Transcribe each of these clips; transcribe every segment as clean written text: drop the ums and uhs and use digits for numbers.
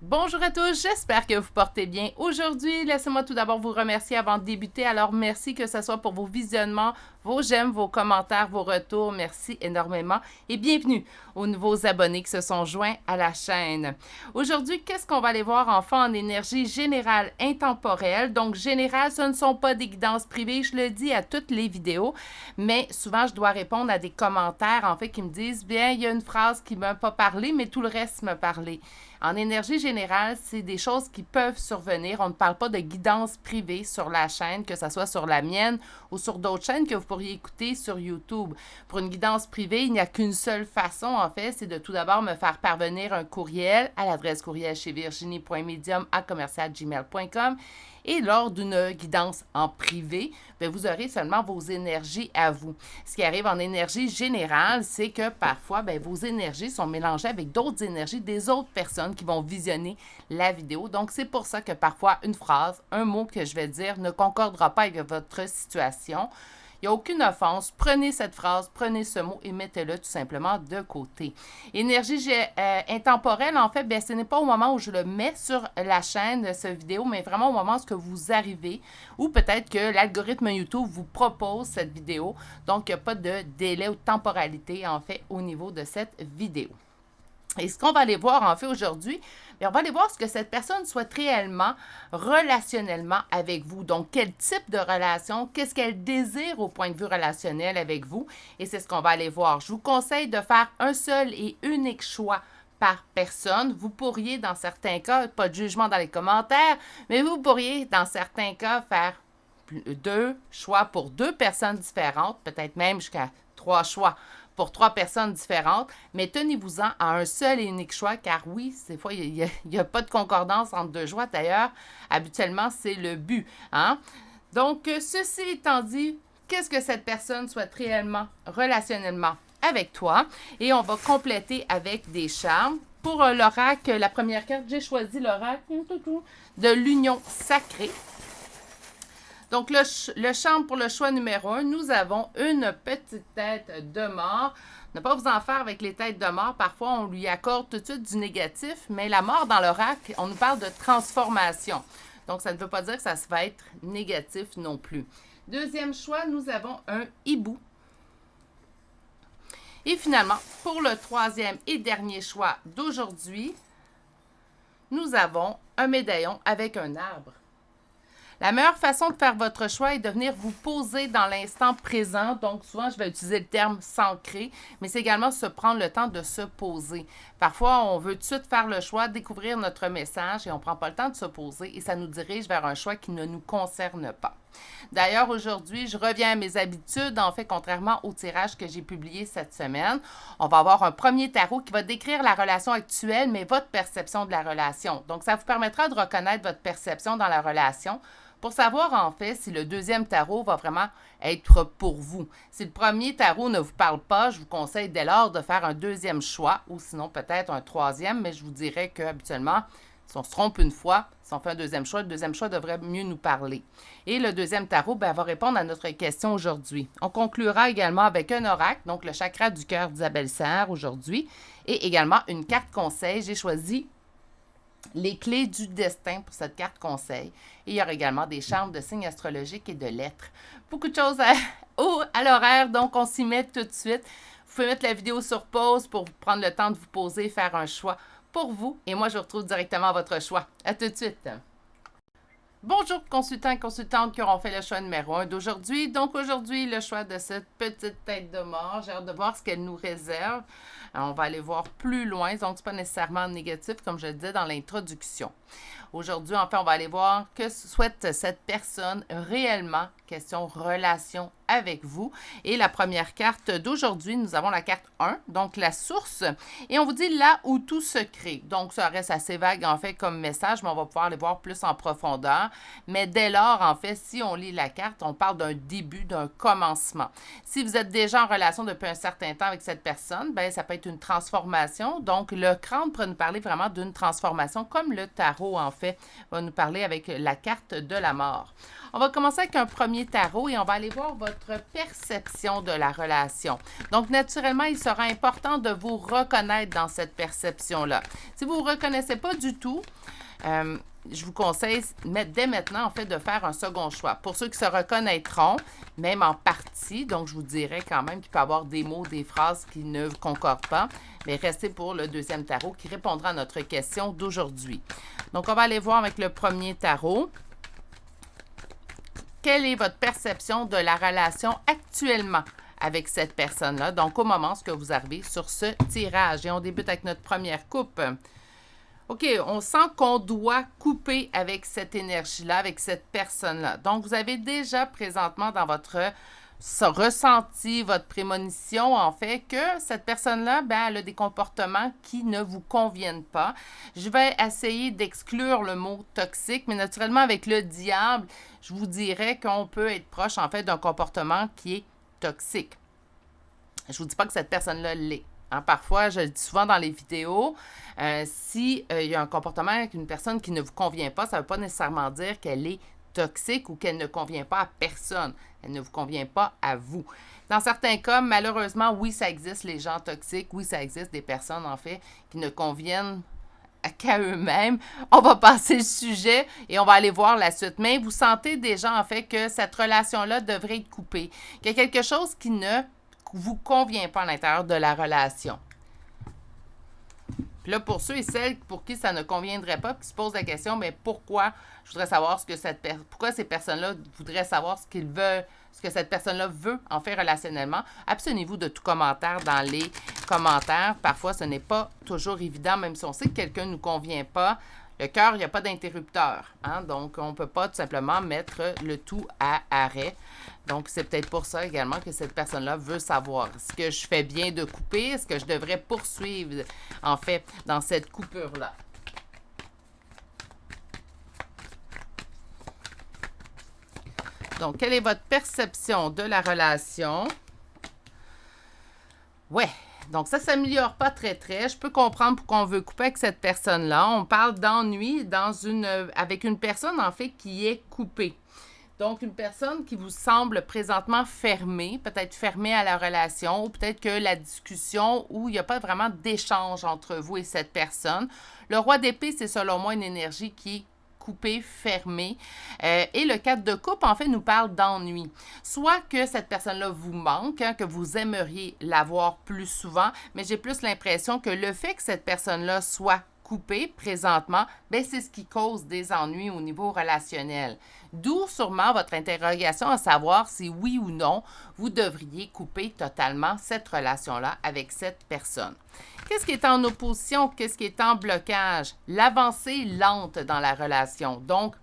Bonjour à tous, j'espère que vous portez bien. Aujourd'hui, laissez-moi tout d'abord vous remercier avant de débuter. Alors, merci que ce soit pour vos visionnements, vos j'aime, vos commentaires, vos retours. Merci énormément et bienvenue aux nouveaux abonnés qui se sont joints à la chaîne. Aujourd'hui, qu'est-ce qu'on va aller voir enfin en énergie générale intemporelle? Donc, générale, ce ne sont pas des guidances privées, je le dis à toutes les vidéos, mais souvent, je dois répondre à des commentaires, en fait, qui me disent, bien, il y a une phrase qui ne m'a pas parlé, mais tout le reste m'a parlé. En énergie générale, c'est des choses qui peuvent survenir. On ne parle pas de guidance privée sur la chaîne, que ce soit sur la mienne ou sur d'autres chaînes que vous pourriez écouter sur YouTube. Pour une guidance privée, il n'y a qu'une seule façon, en fait, c'est de tout d'abord me faire parvenir un courriel à l'adresse courriel chez virginie.medium@gmail.com. Et lors d'une guidance en privé, bien, vous aurez seulement vos énergies à vous. Ce qui arrive en énergie générale, c'est que parfois, bien, vos énergies sont mélangées avec d'autres énergies des autres personnes qui vont visionner la vidéo. Donc, c'est pour ça que parfois, une phrase, un mot que je vais dire ne concordera pas avec votre situation. Il n'y a aucune offense. Prenez cette phrase, prenez ce mot et mettez-le tout simplement de côté. Énergie intemporelle, en fait, bien, ce n'est pas au moment où je le mets sur la chaîne, cette vidéo, mais vraiment au moment où vous arrivez ou peut-être que l'algorithme YouTube vous propose cette vidéo. Donc, il n'y a pas de délai ou de temporalité, en fait, au niveau de cette vidéo. Et ce qu'on va aller voir en fait aujourd'hui, on va aller voir ce que cette personne souhaite réellement, relationnellement avec vous. Donc, quel type de relation, qu'est-ce qu'elle désire au point de vue relationnel avec vous. Et c'est ce qu'on va aller voir. Je vous conseille de faire un seul et unique choix par personne. Vous pourriez, dans certains cas, pas de jugement dans les commentaires, mais vous pourriez, dans certains cas, faire deux choix pour deux personnes différentes, peut-être même jusqu'à 3 choix pour 3 personnes différentes, mais tenez-vous-en à un seul et unique choix, car oui, des fois, il n'y a pas de concordance entre deux choix. D'ailleurs, habituellement, c'est le but. Hein? Donc, ceci étant dit, qu'est-ce que cette personne souhaite réellement, relationnellement avec toi? Et on va compléter avec des charmes. Pour l'oracle, la première carte, j'ai choisi l'oracle de l'union sacrée. Donc, le charme pour le choix numéro 1, nous avons une petite tête de mort. Ne pas vous en faire avec les têtes de mort. Parfois, on lui accorde tout de suite du négatif, mais la mort dans l'oracle, on nous parle de transformation. Donc, ça ne veut pas dire que ça va être négatif non plus. Deuxième choix, nous avons un hibou. Et finalement, pour le troisième et dernier choix d'aujourd'hui, nous avons un médaillon avec un arbre. La meilleure façon de faire votre choix est de venir vous poser dans l'instant présent. Donc, souvent, je vais utiliser le terme s'ancrer, mais c'est également se prendre le temps de se poser. Parfois, on veut tout de suite faire le choix, découvrir notre message et on ne prend pas le temps de se poser et ça nous dirige vers un choix qui ne nous concerne pas. D'ailleurs, aujourd'hui, je reviens à mes habitudes. En fait, contrairement au tirage que j'ai publié cette semaine, on va avoir un premier tarot qui va décrire la relation actuelle, mais votre perception de la relation. Donc, ça vous permettra de reconnaître votre perception dans la relation pour savoir, en fait, si le deuxième tarot va vraiment être pour vous. Si le premier tarot ne vous parle pas, je vous conseille dès lors de faire un deuxième choix ou sinon peut-être un troisième, mais je vous dirais qu'habituellement, si on se trompe une fois, si on fait un deuxième choix, le deuxième choix devrait mieux nous parler. Et le deuxième tarot va répondre à notre question aujourd'hui. On conclura également avec un oracle, donc le chakra du cœur d'Isabelle Serre aujourd'hui, et également une carte conseil. J'ai choisi les clés du destin pour cette carte conseil. Et il y aura également des charmes de signes astrologiques et de lettres. Beaucoup de choses à l'horaire, donc on s'y met tout de suite. Vous pouvez mettre la vidéo sur pause pour prendre le temps de vous poser, faire un choix pour vous. Et moi, je vous retrouve directement à votre choix. À tout de suite. Bonjour consultants et consultantes qui auront fait le choix numéro 1 d'aujourd'hui. Donc aujourd'hui, le choix de cette petite tête de mort. J'ai hâte de voir ce qu'elle nous réserve. On va aller voir plus loin, donc c'est pas nécessairement négatif comme je le disais dans l'introduction. Aujourd'hui, enfin, on va aller voir que souhaite cette personne réellement, question relation avec vous. Et la première carte d'aujourd'hui, nous avons la carte 1, donc la source. Et on vous dit là où tout se crée. Donc, ça reste assez vague en fait comme message, mais on va pouvoir les voir plus en profondeur. Mais dès lors, en fait, si on lit la carte, on parle d'un début, d'un commencement. Si vous êtes déjà en relation depuis un certain temps avec cette personne, ben ça peut être une transformation. Donc, le crâne pourrait nous parler vraiment d'une transformation, comme le tarot, en fait, va nous parler avec la carte de la mort. On va commencer avec un premier tarot et on va aller voir votre votre perception de la relation. Donc, naturellement, il sera important de vous reconnaître dans cette perception-là. Si vous ne vous reconnaissez pas du tout, je vous conseille dès maintenant, en fait, de faire un second choix. Pour ceux qui se reconnaîtront, même en partie, donc je vous dirais quand même qu'il peut y avoir des mots, des phrases qui ne concordent pas, mais restez pour le deuxième tarot qui répondra à notre question d'aujourd'hui. Donc, on va aller voir avec le premier tarot. Quelle est votre perception de la relation actuellement avec cette personne-là? Donc, au moment où vous arrivez sur ce tirage. Et on débute avec notre première coupe. OK, on sent qu'on doit couper avec cette énergie-là, avec cette personne-là. Donc, vous avez déjà présentement dans votre ressenti, votre prémonition, en fait, que cette personne-là, ben, elle a des comportements qui ne vous conviennent pas. Je vais essayer d'exclure le mot toxique, mais naturellement, avec le diable, je vous dirais qu'on peut être proche, en fait, d'un comportement qui est toxique. Je ne vous dis pas que cette personne-là l'est. Parfois, je le dis souvent dans les vidéos, s'il y a un comportement avec une personne qui ne vous convient pas, ça ne veut pas nécessairement dire qu'elle est toxique ou qu'elle ne convient pas à personne. Elle ne vous convient pas à vous. Dans certains cas, malheureusement, oui, ça existe, les gens toxiques. Oui, ça existe des personnes, en fait, qui ne conviennent qu'à eux-mêmes. On va passer le sujet et on va aller voir la suite. Mais vous sentez déjà, en fait, que cette relation-là devrait être coupée. Qu'il y a quelque chose qui ne vous convient pas à l'intérieur de la relation. Puis là, pour ceux et celles pour qui ça ne conviendrait pas, qui se posent la question, mais pourquoi je voudrais savoir ce que pourquoi ces personnes-là voudraient savoir ce qu'ils veulent, ce que cette personne-là veut en fait relationnellement, abstenez-vous de tout commentaire dans les commentaires. Parfois, ce n'est pas toujours évident, même si on sait que quelqu'un ne nous convient pas. Le cœur, il n'y a pas d'interrupteur. Donc, on ne peut pas tout simplement mettre le tout à arrêt. Donc, c'est peut-être pour ça également que cette personne-là veut savoir. Est-ce que je fais bien de couper? Est-ce que je devrais poursuivre, en fait, dans cette coupure-là? Donc, quelle est votre perception de la relation? Ouais. Donc, ça ne s'améliore pas très. Je peux comprendre pourquoi on veut couper avec cette personne-là. On parle d'ennui avec une personne, en fait, qui est coupée. Donc, une personne qui vous semble présentement fermée, peut-être fermée à la relation, ou peut-être que la discussion où il n'y a pas vraiment d'échange entre vous et cette personne. Le roi d'épée, c'est selon moi une énergie qui est coupé, fermé. Et le 4 de coupe, en fait, nous parle d'ennui. Soit que cette personne-là vous manque, que vous aimeriez la voir plus souvent, mais j'ai plus l'impression que le fait que cette personne-là soit coupée présentement, ben c'est ce qui cause des ennuis au niveau relationnel. D'où sûrement votre interrogation à savoir si oui ou non, vous devriez couper totalement cette relation-là avec cette personne. Qu'est-ce qui est en opposition? Qu'est-ce qui est en blocage? L'avancée lente dans la relation. Donc,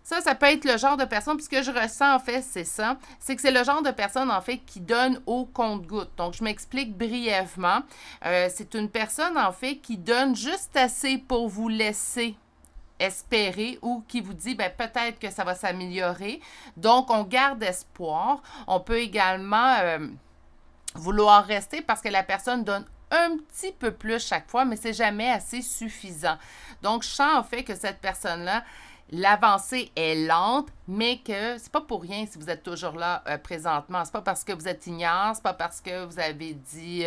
ça peut être le genre de personne, puis ce que je ressens, en fait, c'est ça, c'est que c'est le genre de personne, en fait, qui donne au compte-gouttes. Donc, je m'explique brièvement. C'est une personne, en fait, qui donne juste assez pour vous laisser espérer ou qui vous dit, ben peut-être que ça va s'améliorer. Donc, on garde espoir. On peut également vouloir rester parce que la personne donne un petit peu plus chaque fois, mais c'est jamais assez suffisant. Donc, je sens, en fait, que cette personne-là, l'avancée est lente, mais que c'est pas pour rien si vous êtes toujours là présentement. C'est pas parce que vous êtes ignare, c'est pas parce que vous avez dit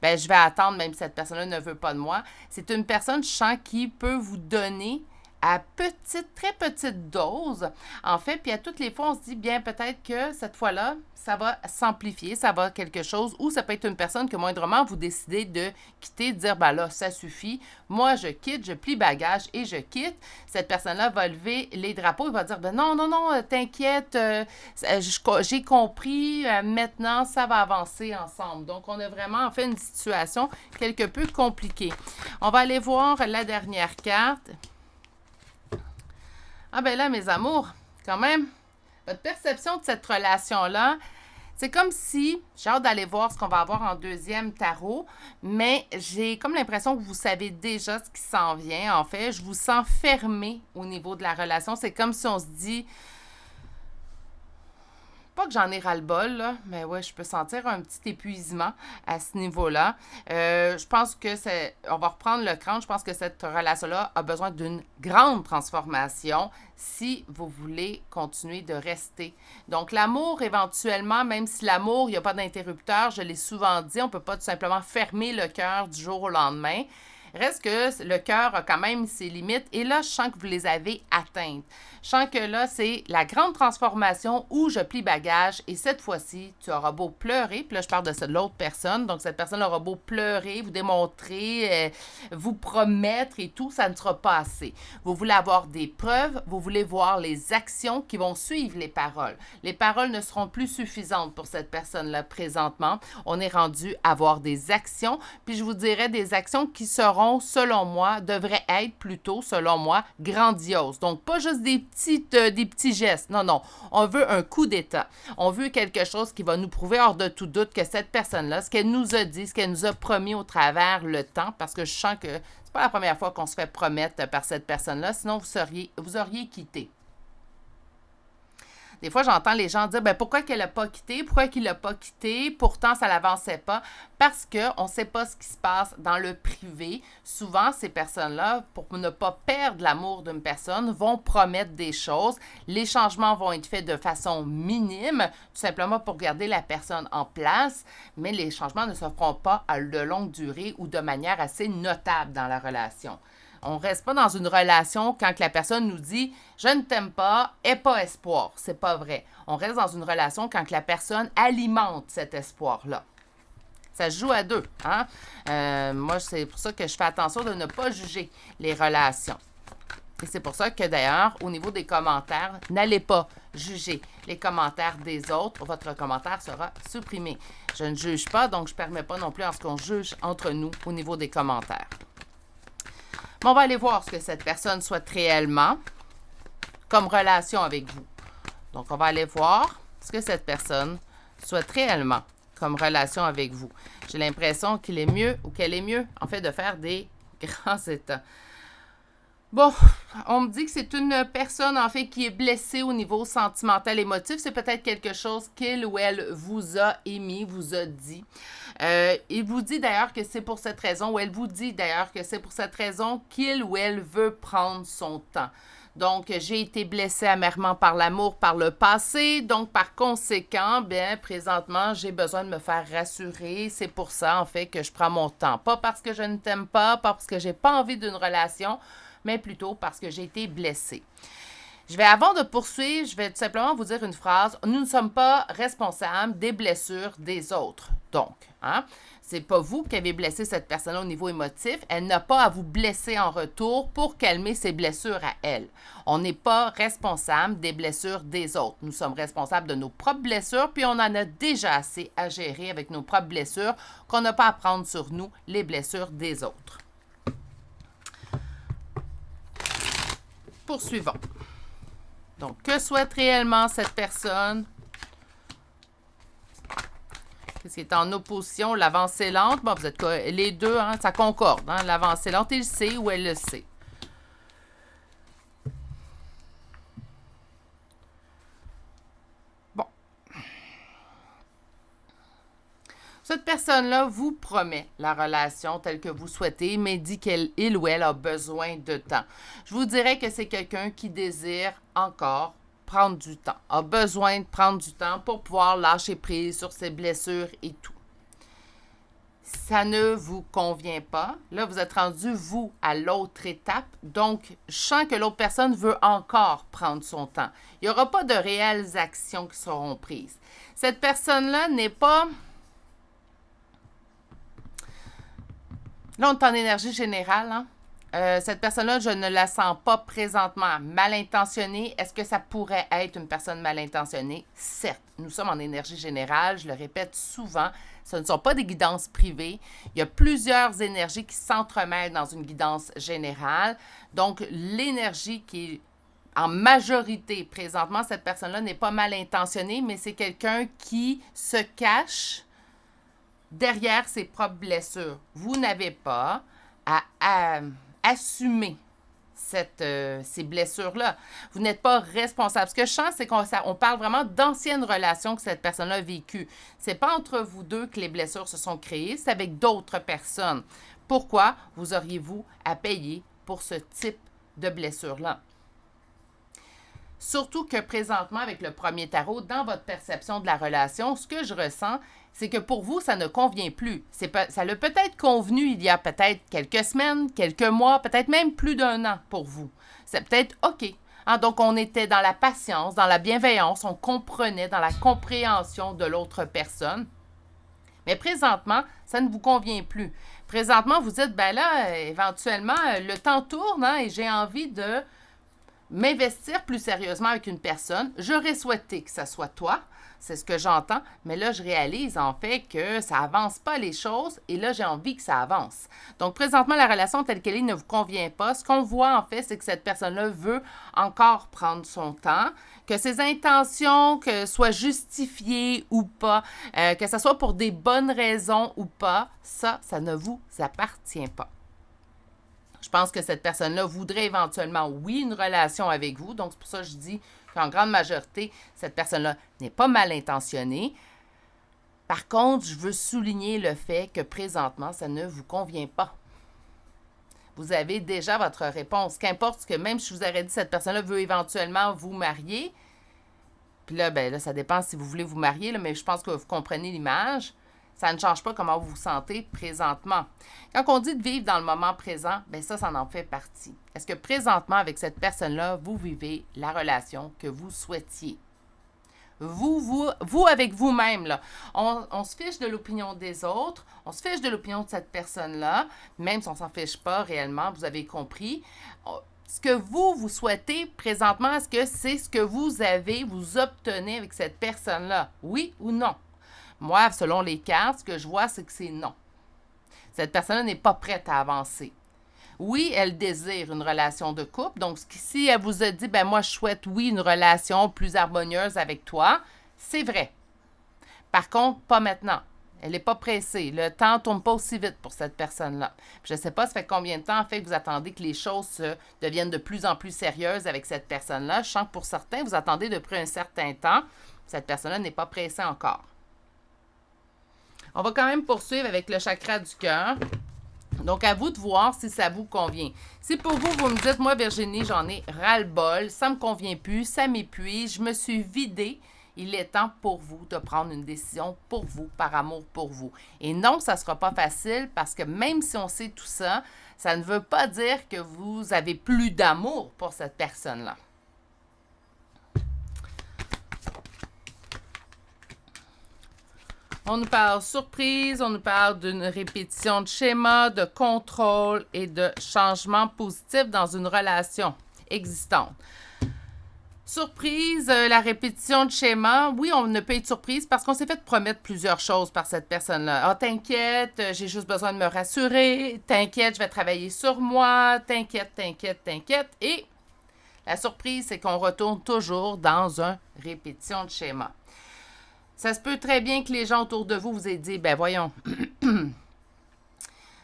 ben je vais attendre même si cette personne-là ne veut pas de moi. C'est une personne, je sens, qui peut vous donner à très petite dose, en fait, puis à toutes les fois, on se dit, bien, peut-être que cette fois-là, ça va s'amplifier, ça va quelque chose, ou ça peut être une personne que moindrement, vous décidez de quitter, de dire, ben là, ça suffit, moi, je quitte, je plie bagage et je quitte. Cette personne-là va lever les drapeaux, il va dire, ben non, t'inquiète, j'ai compris, maintenant, ça va avancer ensemble. Donc, on a vraiment, en fait, une situation quelque peu compliquée. On va aller voir la dernière carte. Ah ben là, mes amours, quand même, votre perception de cette relation-là, c'est comme si, j'ai hâte d'aller voir ce qu'on va avoir en deuxième tarot, mais j'ai comme l'impression que vous savez déjà ce qui s'en vient, en fait. Je vous sens fermé au niveau de la relation. C'est comme si on se dit, pas que j'en ai ras-le-bol, là, mais ouais, je peux sentir un petit épuisement à ce niveau-là. Je pense que on va reprendre le crâne, je pense que cette relation-là a besoin d'une grande transformation si vous voulez continuer de rester. Donc, l'amour, éventuellement, même si l'amour, il n'y a pas d'interrupteur, je l'ai souvent dit, on ne peut pas tout simplement fermer le cœur du jour au lendemain. Reste que le cœur a quand même ses limites. Et là, je sens que vous les avez atteintes. Je sens que là, c'est la grande transformation où je plie bagage. Et cette fois-ci, tu auras beau pleurer. Puis là, je parle de l'autre personne. Donc, cette personne aura beau pleurer, vous démontrer, vous promettre et tout. Ça ne sera pas assez. Vous voulez avoir des preuves. Vous voulez voir les actions qui vont suivre les paroles. Les paroles ne seront plus suffisantes pour cette personne-là présentement. On est rendu à avoir des actions. Puis je vous dirais des actions qui seront, selon moi, devraient être plutôt, selon moi, grandioses. Donc, pas juste des petits gestes. Non, non. On veut un coup d'état. On veut quelque chose qui va nous prouver hors de tout doute que cette personne-là, ce qu'elle nous a dit, ce qu'elle nous a promis au travers le temps, parce que je sens que c'est pas la première fois qu'on se fait promettre par cette personne-là, sinon vous auriez quitté. Des fois, j'entends les gens dire, pourquoi qu'elle n'a pas quitté? Pourquoi qu'il l'a pas quitté? Pourtant, ça l'avançait pas. Parce qu'on ne sait pas ce qui se passe dans le privé. Souvent, ces personnes-là, pour ne pas perdre l'amour d'une personne, vont promettre des choses. Les changements vont être faits de façon minime, tout simplement pour garder la personne en place, mais les changements ne se feront pas à de longue durée ou de manière assez notable dans la relation. On ne reste pas dans une relation quand la personne nous dit « je ne t'aime pas, aie pas espoir ». C'est pas vrai. On reste dans une relation quand la personne alimente cet espoir-là. Ça se joue à deux. Hein? Moi, c'est pour ça que je fais attention de ne pas juger les relations. Et c'est pour ça que d'ailleurs, au niveau des commentaires, n'allez pas juger les commentaires des autres. Votre commentaire sera supprimé. Je ne juge pas, donc je ne permets pas non plus à ce qu'on juge entre nous au niveau des commentaires. On va aller voir ce que cette personne souhaite réellement comme relation avec vous. Donc, on va aller voir ce que cette personne souhaite réellement comme relation avec vous. J'ai l'impression qu'il est mieux ou qu'elle est mieux, en fait, de faire des grands états. Bon, on me dit que c'est une personne, en fait, qui est blessée au niveau sentimental, émotif. C'est peut-être quelque chose qu'il ou elle vous a émis, vous a dit. Il vous dit d'ailleurs que c'est pour cette raison, ou elle vous dit d'ailleurs que c'est pour cette raison qu'il ou elle veut prendre son temps. Donc, j'ai été blessée amèrement par l'amour par le passé. Donc, par conséquent, bien, présentement, j'ai besoin de me faire rassurer. C'est pour ça, en fait, que je prends mon temps. Pas parce que je ne t'aime pas parce que j'ai pas envie d'une relation, mais plutôt parce que j'ai été blessée. Avant de poursuivre, je vais tout simplement vous dire une phrase. Nous ne sommes pas responsables des blessures des autres. Donc, c'est pas vous qui avez blessé cette personne-là au niveau émotif. Elle n'a pas à vous blesser en retour pour calmer ses blessures à elle. On n'est pas responsable des blessures des autres. Nous sommes responsables de nos propres blessures, puis on en a déjà assez à gérer avec nos propres blessures qu'on n'a pas à prendre sur nous les blessures des autres. Poursuivons. Donc, que souhaite réellement cette personne? Qu'est-ce qui est en opposition? L'avancée lente. Bon, vous êtes les deux, ça concorde. L'avancée lente, il le sait ou elle le sait. Bon. Cette personne-là vous promet la relation telle que vous souhaitez, mais dit qu'il ou elle a besoin de temps. Je vous dirais que c'est quelqu'un qui désire encore prendre du temps, a besoin de prendre du temps pour pouvoir lâcher prise sur ses blessures et tout. Ça ne vous convient pas. Là, vous êtes rendu, vous, à l'autre étape. Donc, je sens que l'autre personne veut encore prendre son temps. Il n'y aura pas de réelles actions qui seront prises. Cette personne-là n'est pas... Là, on est en énergie générale. Cette personne-là, je ne la sens pas présentement mal intentionnée. Est-ce que ça pourrait être une personne mal intentionnée? Certes, nous sommes en énergie générale. Je le répète souvent, ce ne sont pas des guidances privées. Il y a plusieurs énergies qui s'entremêlent dans une guidance générale. Donc, l'énergie qui est en majorité présentement, cette personne-là n'est pas mal intentionnée, mais c'est quelqu'un qui se cache derrière ses propres blessures. Vous n'avez pas à assumer ces blessures-là. Vous n'êtes pas responsable. Ce que je sens, c'est qu'on parle vraiment d'anciennes relations que cette personne-là a vécues. Ce n'est pas entre vous deux que les blessures se sont créées, c'est avec d'autres personnes. Pourquoi vous auriez-vous à payer pour ce type de blessure-là? Surtout que présentement, avec le premier tarot, dans votre perception de la relation, ce que je ressens, c'est que pour vous, ça ne convient plus. Ça l'a peut-être convenu il y a peut-être quelques semaines, quelques mois, peut-être même plus d'1 an pour vous. C'est peut-être OK. Hein, donc, on était dans la patience, dans la bienveillance, on comprenait, dans la compréhension de l'autre personne. Mais présentement, ça ne vous convient plus. Présentement, vous dites, ben là, éventuellement, le temps tourne hein, et j'ai envie de m'investir plus sérieusement avec une personne. J'aurais souhaité que ça soit toi, c'est ce que j'entends, mais là, je réalise en fait que ça avance pas les choses et là, j'ai envie que ça avance. Donc, présentement, la relation telle qu'elle est ne vous convient pas. Ce qu'on voit en fait, c'est que cette personne-là veut encore prendre son temps, que ses intentions, que soient justifiées ou pas, que ce soit pour des bonnes raisons ou pas, ça ne vous appartient pas. Je pense que cette personne-là voudrait éventuellement, oui, une relation avec vous. Donc, c'est pour ça que je dis qu'en grande majorité, cette personne-là n'est pas mal intentionnée. Par contre, je veux souligner le fait que présentement, ça ne vous convient pas. Vous avez déjà votre réponse. Qu'importe que même si je vous aurais dit que cette personne-là veut éventuellement vous marier, puis là, ben là, ça dépend si vous voulez vous marier, là, mais je pense que vous comprenez l'image. Ça ne change pas comment vous vous sentez présentement. Quand on dit de vivre dans le moment présent, bien ça en fait partie. Est-ce que présentement, avec cette personne-là, vous vivez la relation que vous souhaitiez? Vous avec vous-même, là. On se fiche de l'opinion des autres, on se fiche de l'opinion de cette personne-là, même si on ne s'en fiche pas réellement, vous avez compris. Ce que vous souhaitez présentement, est-ce que c'est ce que vous obtenez avec cette personne-là? Oui ou non? Moi, selon les cartes, ce que je vois, c'est que c'est non. Cette personne-là n'est pas prête à avancer. Oui, elle désire une relation de couple. Donc, si elle vous a dit, ben moi, je souhaite, oui, une relation plus harmonieuse avec toi, c'est vrai. Par contre, pas maintenant. Elle n'est pas pressée. Le temps ne tourne pas aussi vite pour cette personne-là. Je ne sais pas, ça fait combien de temps, en fait, que vous attendez que les choses deviennent de plus en plus sérieuses avec cette personne-là. Je sens que pour certains, vous attendez depuis un certain temps. Cette personne-là n'est pas pressée encore. On va quand même poursuivre avec le chakra du cœur. Donc, à vous de voir si ça vous convient. Si pour vous, vous me dites, moi, Virginie, j'en ai ras-le-bol, ça ne me convient plus, ça m'épuise, je me suis vidée, il est temps pour vous de prendre une décision pour vous, par amour pour vous. Et non, ça ne sera pas facile parce que même si on sait tout ça, ça ne veut pas dire que vous avez plus d'amour pour cette personne-là. On nous parle surprise, on nous parle d'une répétition de schéma, de contrôle et de changement positif dans une relation existante. Surprise, la répétition de schéma, oui, on ne peut être surprise parce qu'on s'est fait promettre plusieurs choses par cette personne-là. Ah, t'inquiète, j'ai juste besoin de me rassurer. T'inquiète, je vais travailler sur moi. T'inquiète. Et la surprise, c'est qu'on retourne toujours dans une répétition de schéma. Ça se peut très bien que les gens autour de vous vous aient dit, ben voyons,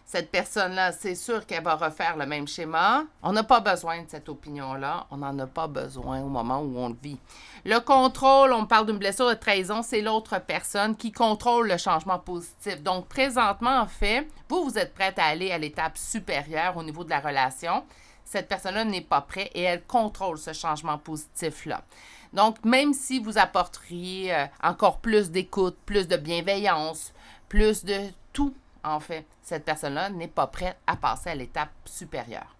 cette personne-là, c'est sûr qu'elle va refaire le même schéma. On n'a pas besoin de cette opinion-là. On n'en a pas besoin au moment où on le vit. Le contrôle, on parle d'une blessure de trahison, c'est l'autre personne qui contrôle le changement positif. Donc, présentement, en fait, vous êtes prête à aller à l'étape supérieure au niveau de la relation. Cette personne-là n'est pas prête et elle contrôle ce changement positif-là. Donc, même si vous apporteriez encore plus d'écoute, plus de bienveillance, plus de tout, en fait, cette personne-là n'est pas prête à passer à l'étape supérieure.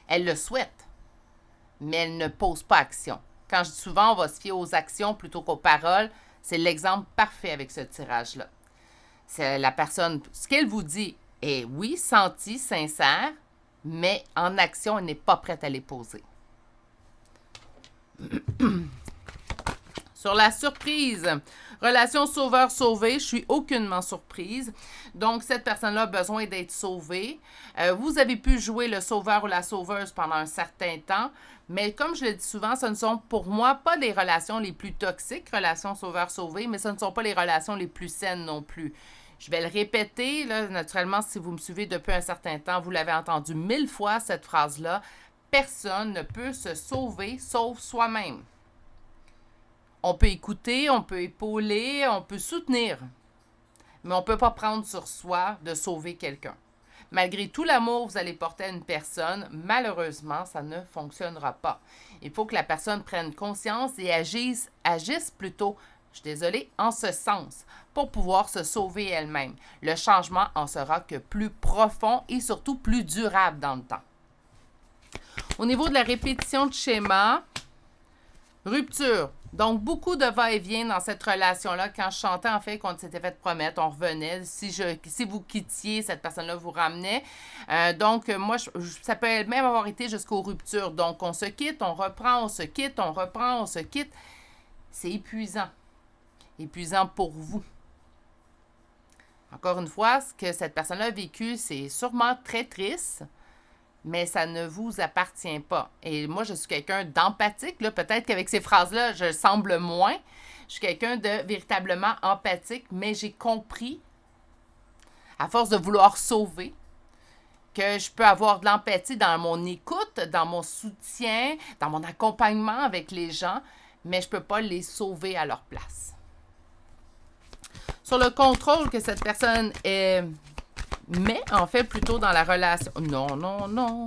Elle le souhaite, mais elle ne pose pas action. Quand je dis souvent, on va se fier aux actions plutôt qu'aux paroles, c'est l'exemple parfait avec ce tirage-là. C'est la personne, ce qu'elle vous dit est oui, senti, sincère, mais en action, elle n'est pas prête à les poser. Sur la surprise, relation sauveur-sauvé, je suis aucunement surprise. Donc, cette personne-là a besoin d'être sauvée. Vous avez pu jouer le sauveur ou la sauveuse pendant un certain temps, mais comme je le dis souvent, ce ne sont pour moi pas les relations les plus toxiques, relations sauveur-sauvé, mais ce ne sont pas les relations les plus saines non plus. Je vais le répéter, là, naturellement, si vous me suivez depuis un certain temps, vous l'avez entendu 1000 fois, cette phrase-là. Personne ne peut se sauver sauf soi-même. On peut écouter, on peut épauler, on peut soutenir, mais on ne peut pas prendre sur soi de sauver quelqu'un. Malgré tout l'amour que vous allez porter à une personne, malheureusement, ça ne fonctionnera pas. Il faut que la personne prenne conscience et agisse plutôt, je suis désolée, en ce sens, pour pouvoir se sauver elle-même. Le changement en sera que plus profond et surtout plus durable dans le temps. Au niveau de la répétition de schéma, rupture. Donc, beaucoup de va-et-vient dans cette relation-là. Quand je chantais, en fait, qu'on s'était fait promettre, on revenait. Si vous quittiez, cette personne-là vous ramenait. Donc, moi, ça peut même avoir été jusqu'aux ruptures. Donc, on se quitte, on reprend, on se quitte, on reprend, on se quitte. C'est épuisant. Épuisant pour vous. Encore une fois, ce que cette personne-là a vécu, c'est sûrement très triste, mais ça ne vous appartient pas. Et moi, je suis quelqu'un d'empathique. Là. Peut-être qu'avec ces phrases-là, je semble moins. Je suis quelqu'un de véritablement empathique, mais j'ai compris, à force de vouloir sauver, que je peux avoir de l'empathie dans mon écoute, dans mon soutien, dans mon accompagnement avec les gens, mais je ne peux pas les sauver à leur place. Sur le contrôle que cette personne met en fait plutôt dans la relation. Non, non, non.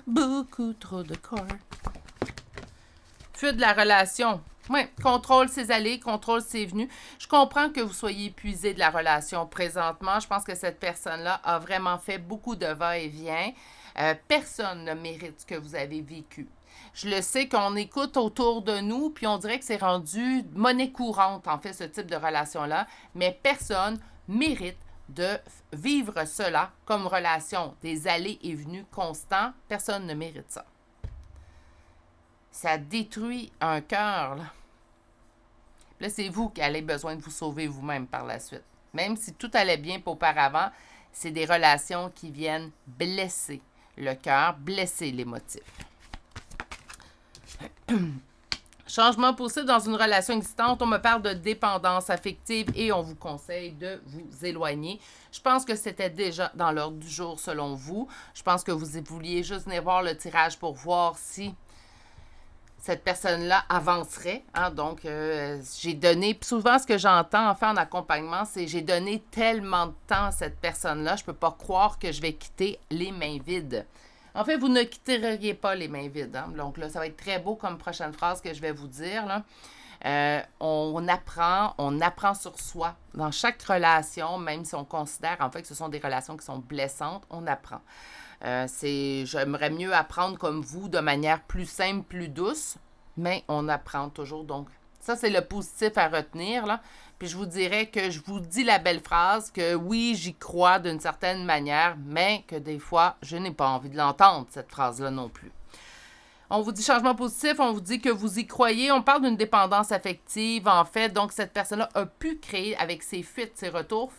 Beaucoup trop de corps. Fuite de la relation. Oui, contrôle ses allées, contrôle ses venues. Je comprends que vous soyez épuisé de la relation présentement. Je pense que cette personne-là a vraiment fait beaucoup de va-et-vient. Personne ne mérite ce que vous avez vécu. Je le sais qu'on écoute autour de nous, puis on dirait que c'est rendu monnaie courante, en fait, ce type de relation-là. Mais personne mérite de vivre cela comme relation, des allées et venues constants. Personne ne mérite ça. Ça détruit un cœur. Là, c'est vous qui avez besoin de vous sauver vous-même par la suite. Même si tout allait bien auparavant, c'est des relations qui viennent blesser le cœur, blesser l'émotif. Changement possible dans une relation existante, on me parle de dépendance affective et on vous conseille de vous éloigner. Je pense que c'était déjà dans l'ordre du jour selon vous. Je pense que vous vouliez juste venir voir le tirage pour voir si cette personne-là avancerait. Hein? Donc, j'ai donné, souvent ce que j'entends en fait en accompagnement, c'est j'ai donné tellement de temps à cette personne-là, je ne peux pas croire que je vais quitter les mains vides. En fait, vous ne quitteriez pas les mains vides. Hein? Donc là, ça va être très beau comme prochaine phrase que je vais vous dire. Là. On apprend sur soi. Dans chaque relation, même si on considère en fait que ce sont des relations qui sont blessantes, on apprend. J'aimerais mieux apprendre comme vous de manière plus simple, plus douce, mais on apprend toujours. Donc, ça, c'est le positif à retenir. Là. Puis je vous dirais que je vous dis la belle phrase que oui, j'y crois d'une certaine manière, mais que des fois, je n'ai pas envie de l'entendre, cette phrase-là non plus. On vous dit changement positif, on vous dit que vous y croyez. On parle d'une dépendance affective, en fait. Donc, cette personne-là a pu créer avec ses fuites, ses retours,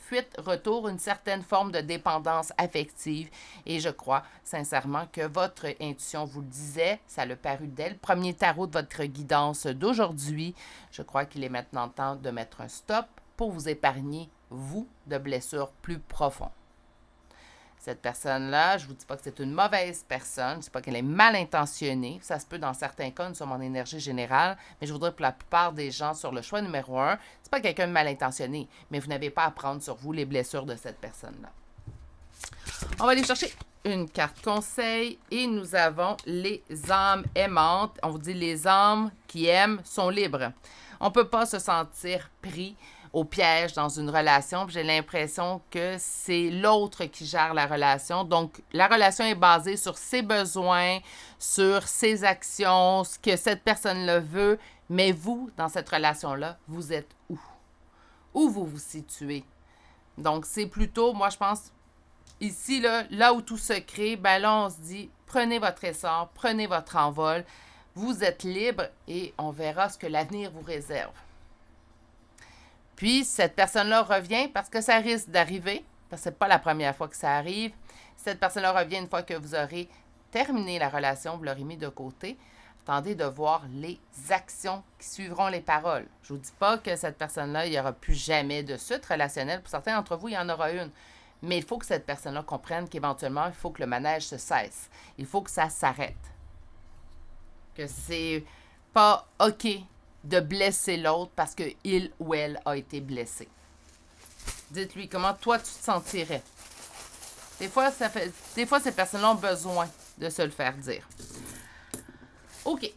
une certaine forme de dépendance affective. Et je crois sincèrement que votre intuition vous le disait. Ça l'a paru dès le premier tarot de votre guidance d'aujourd'hui. Je crois qu'il est maintenant temps de mettre un stop pour vous épargner, vous, de blessures plus profondes. Cette personne-là, je ne vous dis pas que c'est une mauvaise personne, je ne dis pas qu'elle est mal intentionnée. Ça se peut dans certains cas, nous sommes en énergie générale, mais je voudrais pour la plupart des gens sur le choix numéro 1, c'est pas quelqu'un de mal intentionné, mais vous n'avez pas à prendre sur vous les blessures de cette personne-là. On va aller chercher une carte conseil et nous avons les âmes aimantes. On vous dit les âmes qui aiment sont libres. On ne peut pas se sentir pris au piège dans une relation. J'ai l'impression que c'est l'autre qui gère la relation. Donc, la relation est basée sur ses besoins, sur ses actions, ce que cette personne-là veut. Mais vous, dans cette relation-là, vous êtes où? Où vous vous situez? Donc, c'est plutôt, moi, je pense, ici, là où tout se crée, ben là, on se dit, prenez votre essor, prenez votre envol, Vous êtes libre et on verra ce que l'avenir vous réserve. Puis, cette personne-là revient parce que ça risque d'arriver, parce que ce n'est pas la première fois que ça arrive. Cette personne-là revient une fois que vous aurez terminé la relation, vous l'aurez mis de côté. Attendez de voir les actions qui suivront les paroles. Je ne vous dis pas que cette personne-là, il n'y aura plus jamais de suite relationnelle. Pour certains d'entre vous, il y en aura une. Mais il faut que cette personne-là comprenne qu'éventuellement, il faut que le manège se cesse. Il faut que ça s'arrête. Que c'est pas OK de blesser l'autre parce qu'il ou elle a été blessé. Dites-lui comment toi tu te sentirais. Des fois, ces personnes-là ont besoin de se le faire dire. OK.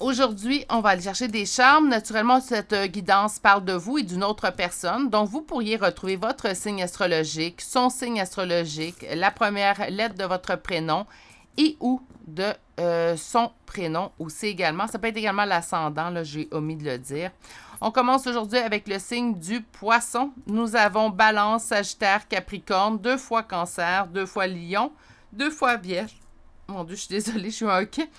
Aujourd'hui, on va aller chercher des charmes. Naturellement, cette guidance parle de vous et d'une autre personne. Donc, vous pourriez retrouver votre signe astrologique, son signe astrologique, la première lettre de votre prénom et ou de son prénom aussi également. Ça peut être également l'ascendant, là, j'ai omis de le dire. On commence aujourd'hui avec le signe du Poisson. Nous avons Balance, Sagittaire, Capricorne, 2 fois Cancer, 2 fois Lion, 2 fois Vierge. Mon Dieu, je suis désolée, je suis un hockey.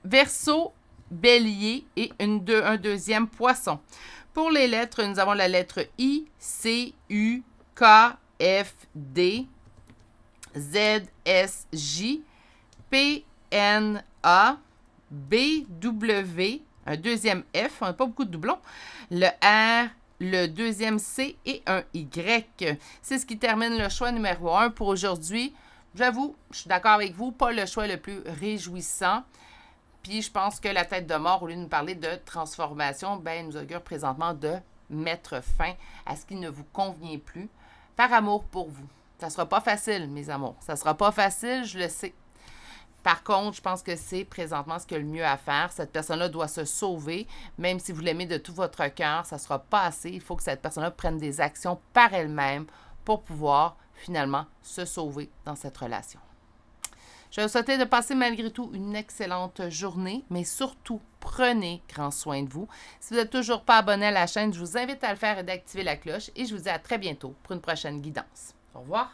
Verseau, Bélier et un deuxième Poisson. Pour les lettres, nous avons la lettre I, C, U, K, F, D, Z, S, J, P, N, A, B, W, un deuxième F, on n'a pas beaucoup de doublons, le R, le deuxième C et un Y. C'est ce qui termine le choix numéro 1 pour aujourd'hui. J'avoue, je suis d'accord avec vous, pas le choix le plus réjouissant. Puis je pense que la tête de mort, au lieu de nous parler de transformation, ben, nous augure présentement de mettre fin à ce qui ne vous convient plus par amour pour vous. Ça ne sera pas facile, mes amours. Ça ne sera pas facile, je le sais. Par contre, je pense que c'est présentement ce qu'il y a le mieux à faire. Cette personne-là doit se sauver. Même si vous l'aimez de tout votre cœur, ça ne sera pas assez. Il faut que cette personne-là prenne des actions par elle-même pour pouvoir finalement se sauver dans cette relation. Je vous souhaite de passer malgré tout une excellente journée, mais surtout, prenez grand soin de vous. Si vous n'êtes toujours pas abonné à la chaîne, je vous invite à le faire et d'activer la cloche. Et je vous dis à très bientôt pour une prochaine guidance. Au revoir.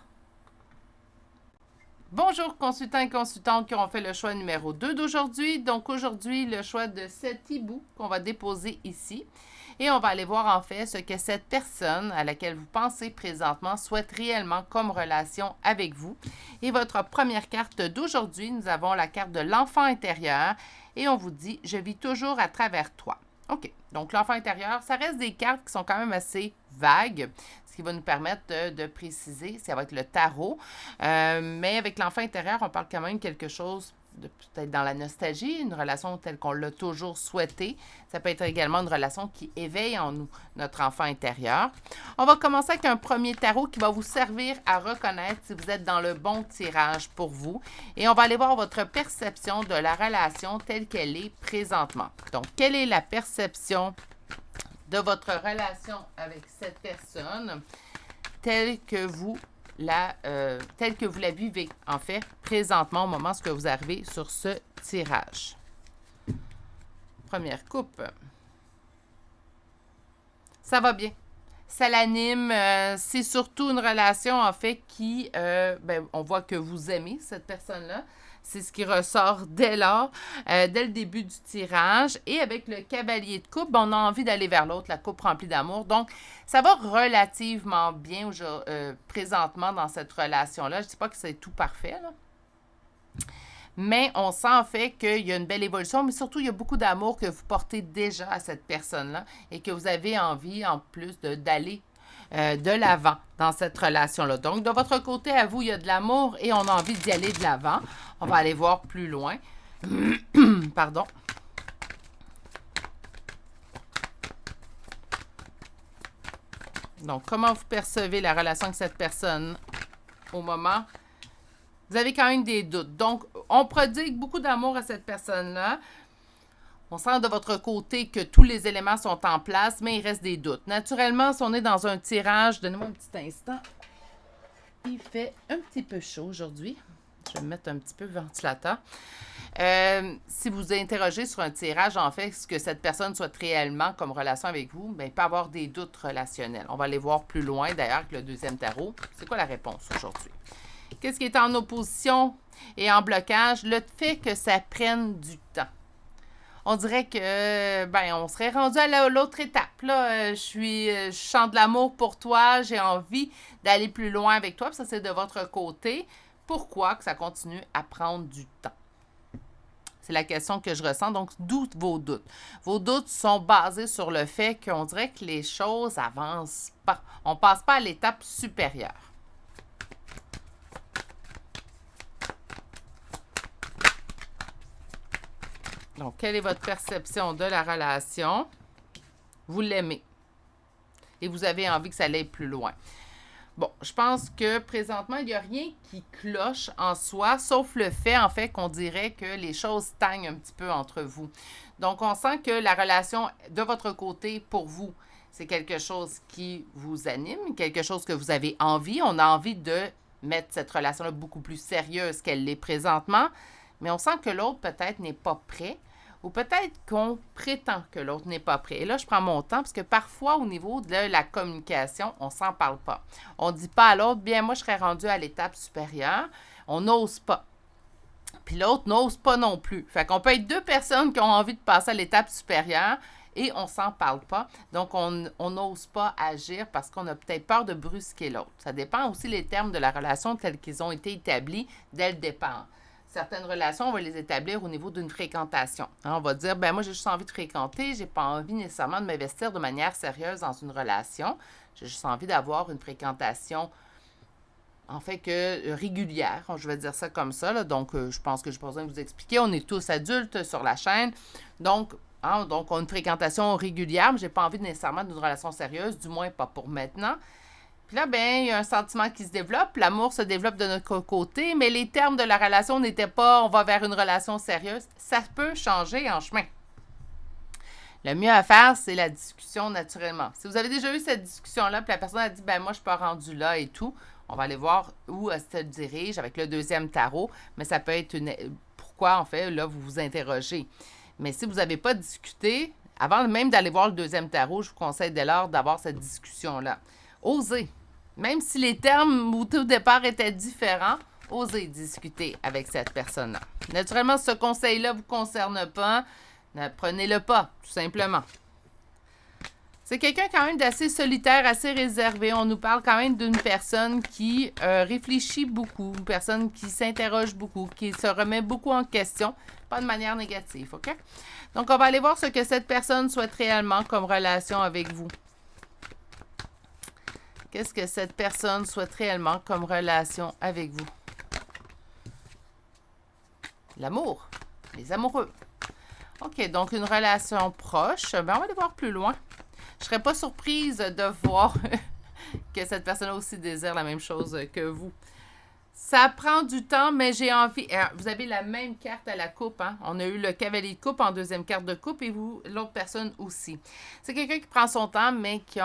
Bonjour consultants et consultantes qui ont fait le choix numéro 2 d'aujourd'hui. Donc aujourd'hui, le choix de cet hibou qu'on va déposer ici. Et on va aller voir en fait ce que cette personne à laquelle vous pensez présentement souhaite réellement comme relation avec vous. Et votre première carte d'aujourd'hui, nous avons la carte de l'enfant intérieur et on vous dit « Je vis toujours à travers toi ». OK, donc l'enfant intérieur, ça reste des cartes qui sont quand même assez vagues, ce qui va nous permettre de préciser, ça va être le tarot. Mais avec l'enfant intérieur, on parle quand même quelque chose de peut-être dans la nostalgie, une relation telle qu'on l'a toujours souhaité. Ça peut être également une relation qui éveille en nous notre enfant intérieur. On va commencer avec un premier tarot qui va vous servir à reconnaître si vous êtes dans le bon tirage pour vous. Et on va aller voir votre perception de la relation telle qu'elle est présentement. Donc, quelle est la perception de votre relation avec cette personne telle que vous la vivez, en fait, présentement, au moment où vous arrivez sur ce tirage. Première coupe. Ça va bien. Ça l'anime. C'est surtout une relation, en fait, qui, on voit que vous aimez cette personne-là. C'est ce qui ressort dès lors, dès le début du tirage. Et avec le cavalier de coupe, on a envie d'aller vers l'autre, la coupe remplie d'amour. Donc, ça va relativement bien présentement dans cette relation-là. Je ne dis pas que c'est tout parfait, là. Mais on sent en fait qu'il y a une belle évolution, mais surtout, il y a beaucoup d'amour que vous portez déjà à cette personne-là et que vous avez envie, en plus, d'aller de l'avant dans cette relation-là. Donc, de votre côté, à vous, il y a de l'amour et on a envie d'y aller de l'avant. On va aller voir plus loin. Pardon. Donc, comment vous percevez la relation avec cette personne au moment? Vous avez quand même des doutes. Donc, on prodigue beaucoup d'amour à cette personne-là. On sent de votre côté que tous les éléments sont en place, mais il reste des doutes. Naturellement, si on est dans un tirage, donnez-moi un petit instant. Il fait un petit peu chaud aujourd'hui. Je vais me mettre un petit peu ventilateur. Si vous interrogez sur un tirage, en fait, ce que cette personne souhaite réellement comme relation avec vous, bien, il peut avoir des doutes relationnels. On va aller voir plus loin, d'ailleurs, avec le deuxième tarot. C'est quoi la réponse aujourd'hui? Qu'est-ce qui est en opposition et en blocage? Le fait que ça prenne du temps. On dirait que, on serait rendu à l'autre étape. Là, je chante de l'amour pour toi, j'ai envie d'aller plus loin avec toi, puis ça, c'est de votre côté. Pourquoi que ça continue à prendre du temps? C'est la question que je ressens. Donc, d'où vos doutes? Vos doutes sont basés sur le fait qu'on dirait que les choses n'avancent pas. On ne passe pas à l'étape supérieure. Donc, quelle est votre perception de la relation? Vous l'aimez. Et vous avez envie que ça aille plus loin. Bon, je pense que présentement, il n'y a rien qui cloche en soi, sauf le fait, en fait, qu'on dirait que les choses stagnent un petit peu entre vous. Donc, on sent que la relation de votre côté, pour vous, c'est quelque chose qui vous anime, quelque chose que vous avez envie. On a envie de mettre cette relation-là beaucoup plus sérieuse qu'elle l'est présentement, mais on sent que l'autre, peut-être, n'est pas prêt. Ou peut-être qu'on prétend que l'autre n'est pas prêt. Et là, je prends mon temps parce que parfois, au niveau de la communication, on ne s'en parle pas. On ne dit pas à l'autre, bien, moi, je serais rendu à l'étape supérieure. On n'ose pas. Puis l'autre n'ose pas non plus. Fait qu'on peut être deux personnes qui ont envie de passer à l'étape supérieure et on ne s'en parle pas. Donc, on n'ose pas agir parce qu'on a peut-être peur de brusquer l'autre. Ça dépend aussi des termes de la relation tels qu'ils ont été établis dès le départ. Certaines relations, on va les établir au niveau d'une fréquentation. On va dire, moi, j'ai juste envie de fréquenter, j'ai pas envie nécessairement de m'investir de manière sérieuse dans une relation. J'ai juste envie d'avoir une fréquentation, en fait, régulière. Je vais dire ça comme ça. Là. Donc, je pense que je n'ai pas besoin de vous expliquer. On est tous adultes sur la chaîne. Donc, on a une fréquentation régulière, mais je n'ai pas envie nécessairement d'une relation sérieuse, du moins pas pour maintenant. Puis là, il y a un sentiment qui se développe. L'amour se développe de notre côté, mais les termes de la relation n'étaient pas « on va vers une relation sérieuse ». Ça peut changer en chemin. Le mieux à faire, c'est la discussion naturellement. Si vous avez déjà eu cette discussion-là, puis la personne a dit « moi, je ne suis pas rendue là et tout », on va aller voir où elle se dirige avec le deuxième tarot, mais ça peut être pourquoi, en fait, là, vous vous interrogez. Mais si vous n'avez pas discuté, avant même d'aller voir le deuxième tarot, je vous conseille dès lors d'avoir cette discussion-là. Osez. Même si les termes au tout départ étaient différents, osez discuter avec cette personne-là. Naturellement, ce conseil-là ne vous concerne pas. Ne prenez-le pas, tout simplement. C'est quelqu'un quand même d'assez solitaire, assez réservé. On nous parle quand même d'une personne qui réfléchit beaucoup, une personne qui s'interroge beaucoup, qui se remet beaucoup en question, pas de manière négative, OK? Donc, on va aller voir ce que cette personne souhaite réellement comme relation avec vous. Qu'est-ce que cette personne souhaite réellement comme relation avec vous? L'amour, les amoureux. OK, donc une relation proche. On va aller voir plus loin. Je ne serais pas surprise de voir que cette personne aussi désire la même chose que vous. Ça prend du temps, mais j'ai envie... vous avez la même carte à la coupe. Hein? On a eu le cavalier de coupe en deuxième carte de coupe et vous, l'autre personne aussi. C'est quelqu'un qui prend son temps, mais qui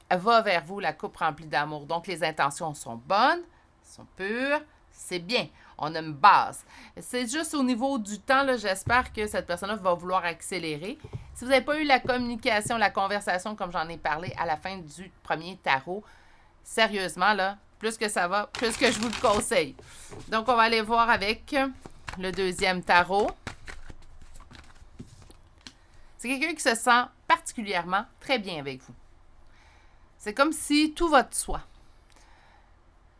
va vers vous, la coupe remplie d'amour. Donc, les intentions sont bonnes, sont pures, c'est bien. On a une base. C'est juste au niveau du temps, là, j'espère que cette personne-là va vouloir accélérer. Si vous n'avez pas eu la communication, la conversation, comme j'en ai parlé à la fin du premier tarot, sérieusement, là, plus que ça va, plus que je vous le conseille. Donc, on va aller voir avec le deuxième tarot. C'est quelqu'un qui se sent particulièrement très bien avec vous. C'est comme si tout va de soi.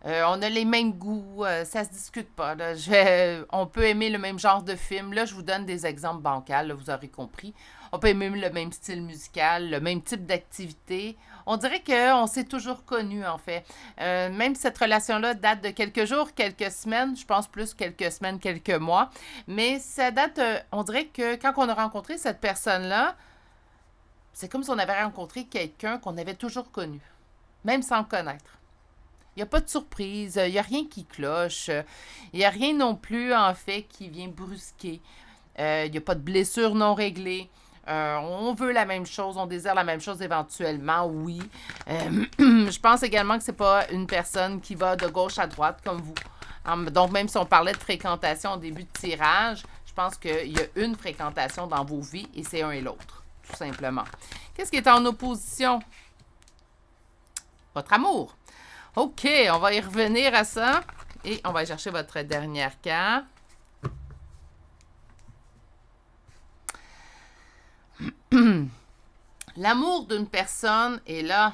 On a les mêmes goûts, ça se discute pas. Là. On peut aimer le même genre de film. Là, je vous donne des exemples bancals, là, vous aurez compris. On peut aimer le même style musical, le même type d'activité. On dirait qu'on s'est toujours connus, en fait. Même si cette relation-là date de quelques jours, quelques semaines, je pense plus quelques semaines, quelques mois. Mais ça date, on dirait que quand on a rencontré cette personne-là, c'est comme si on avait rencontré quelqu'un qu'on avait toujours connu, même sans le connaître. Il n'y a pas de surprise, il n'y a rien qui cloche, il n'y a rien non plus, en fait, qui vient brusquer. Il n'y a pas de blessure non réglée. On veut la même chose, on désire la même chose éventuellement, oui. Je pense également que ce n'est pas une personne qui va de gauche à droite comme vous. Donc, même si on parlait de fréquentation au début de tirage, je pense qu'il y a une fréquentation dans vos vies et c'est un et l'autre. Tout simplement. Qu'est-ce qui est en opposition? Votre amour. OK, on va y revenir à ça. Et on va chercher votre dernière carte. L'amour d'une personne, et là,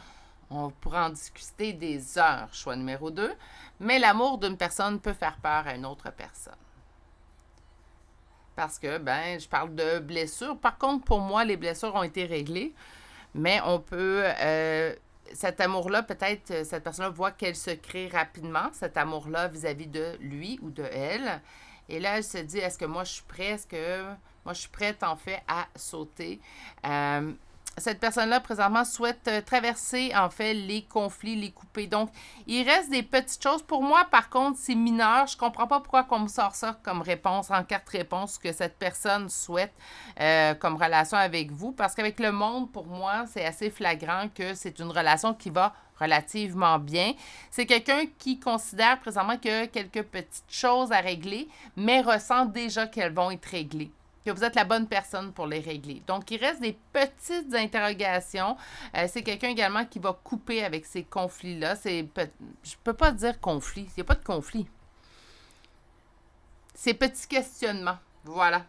on pourra en discuter des heures, choix numéro 2, mais l'amour d'une personne peut faire peur à une autre personne. Parce que, je parle de blessures. Par contre, pour moi, les blessures ont été réglées, mais on peut... cet amour-là, peut-être, cette personne-là voit qu'elle se crée rapidement, cet amour-là vis-à-vis de lui ou de elle. Et là, elle se dit, est-ce que moi, je suis prête? Est-ce que moi, je suis prête, en fait, à sauter? Cette personne-là, présentement, souhaite traverser, en fait, les conflits, les couper. Donc, il reste des petites choses. Pour moi, par contre, c'est mineur. Je ne comprends pas pourquoi on me sort ça comme réponse, en carte réponse, que cette personne souhaite comme relation avec vous. Parce qu'avec le monde, pour moi, c'est assez flagrant que c'est une relation qui va relativement bien. C'est quelqu'un qui considère présentement qu'il y a quelques petites choses à régler, mais ressent déjà qu'elles vont être réglées, que vous êtes la bonne personne pour les régler. Donc, il reste des petites interrogations. C'est quelqu'un également qui va couper avec ces conflits-là. Je ne peux pas dire conflit. Il n'y a pas de conflit. Ces petits questionnements. Voilà.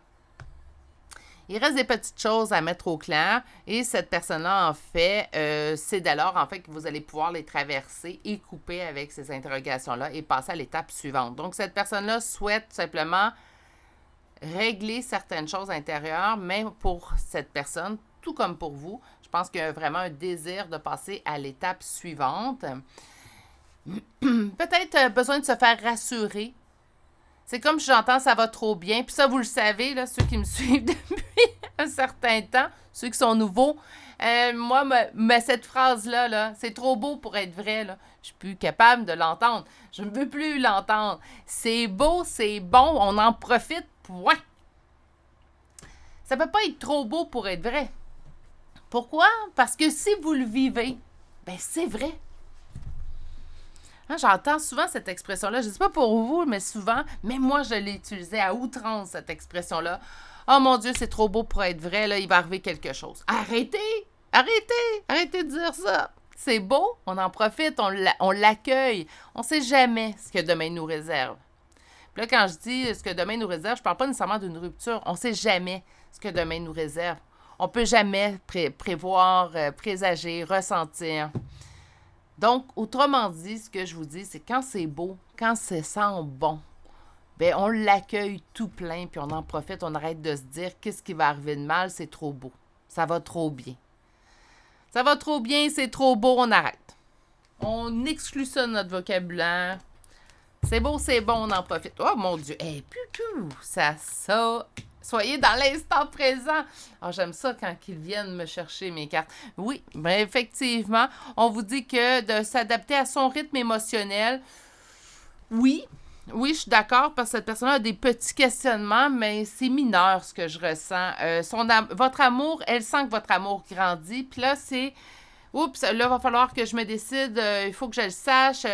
Il reste des petites choses à mettre au clair et cette personne-là, en fait, c'est d'alors, en fait, que vous allez pouvoir les traverser et couper avec ces interrogations-là et passer à l'étape suivante. Donc, cette personne-là souhaite simplement régler certaines choses intérieures, mais pour cette personne, tout comme pour vous, je pense qu'il y a vraiment un désir de passer à l'étape suivante. Peut-être besoin de se faire rassurer. C'est comme si j'entends ça va trop bien. Puis ça, vous le savez, là, ceux qui me suivent depuis un certain temps, ceux qui sont nouveaux. Moi, mais cette phrase-là, là, c'est trop beau pour être vrai. Là. Je suis plus capable de l'entendre. Je ne veux plus l'entendre. C'est beau, c'est bon, on en profite. Point. Ça peut pas être trop beau pour être vrai. Pourquoi? Parce que si vous le vivez, c'est vrai. Hein, j'entends souvent cette expression-là. Je ne sais pas pour vous, mais souvent, même moi, je l'ai utilisée à outrance, cette expression-là. Oh mon Dieu, c'est trop beau pour être vrai, là, il va arriver quelque chose. Arrêtez! Arrêtez de dire ça. C'est beau, on en profite, on l'accueille. On ne sait jamais ce que demain nous réserve. Puis là, quand je dis ce que demain nous réserve, je ne parle pas nécessairement d'une rupture. On ne sait jamais ce que demain nous réserve. On ne peut jamais prévoir, présager, ressentir. Donc, autrement dit, ce que je vous dis, c'est quand c'est beau, quand ça sent bon, on l'accueille tout plein, puis on en profite, on arrête de se dire qu'est-ce qui va arriver de mal, c'est trop beau. Ça va trop bien. Ça va trop bien, c'est trop beau, on arrête. On exclut ça de notre vocabulaire. C'est beau, c'est bon, on en profite. Oh mon Dieu, ça. Soyez dans l'instant présent. Oh, j'aime ça quand ils viennent me chercher mes cartes. Oui, effectivement, on vous dit que de s'adapter à son rythme émotionnel, oui, je suis d'accord parce que cette personne a des petits questionnements, mais c'est mineur ce que je ressens. Votre amour, elle sent que votre amour grandit. Puis là, c'est, oups, là, il va falloir que je me décide, il faut que je le sache.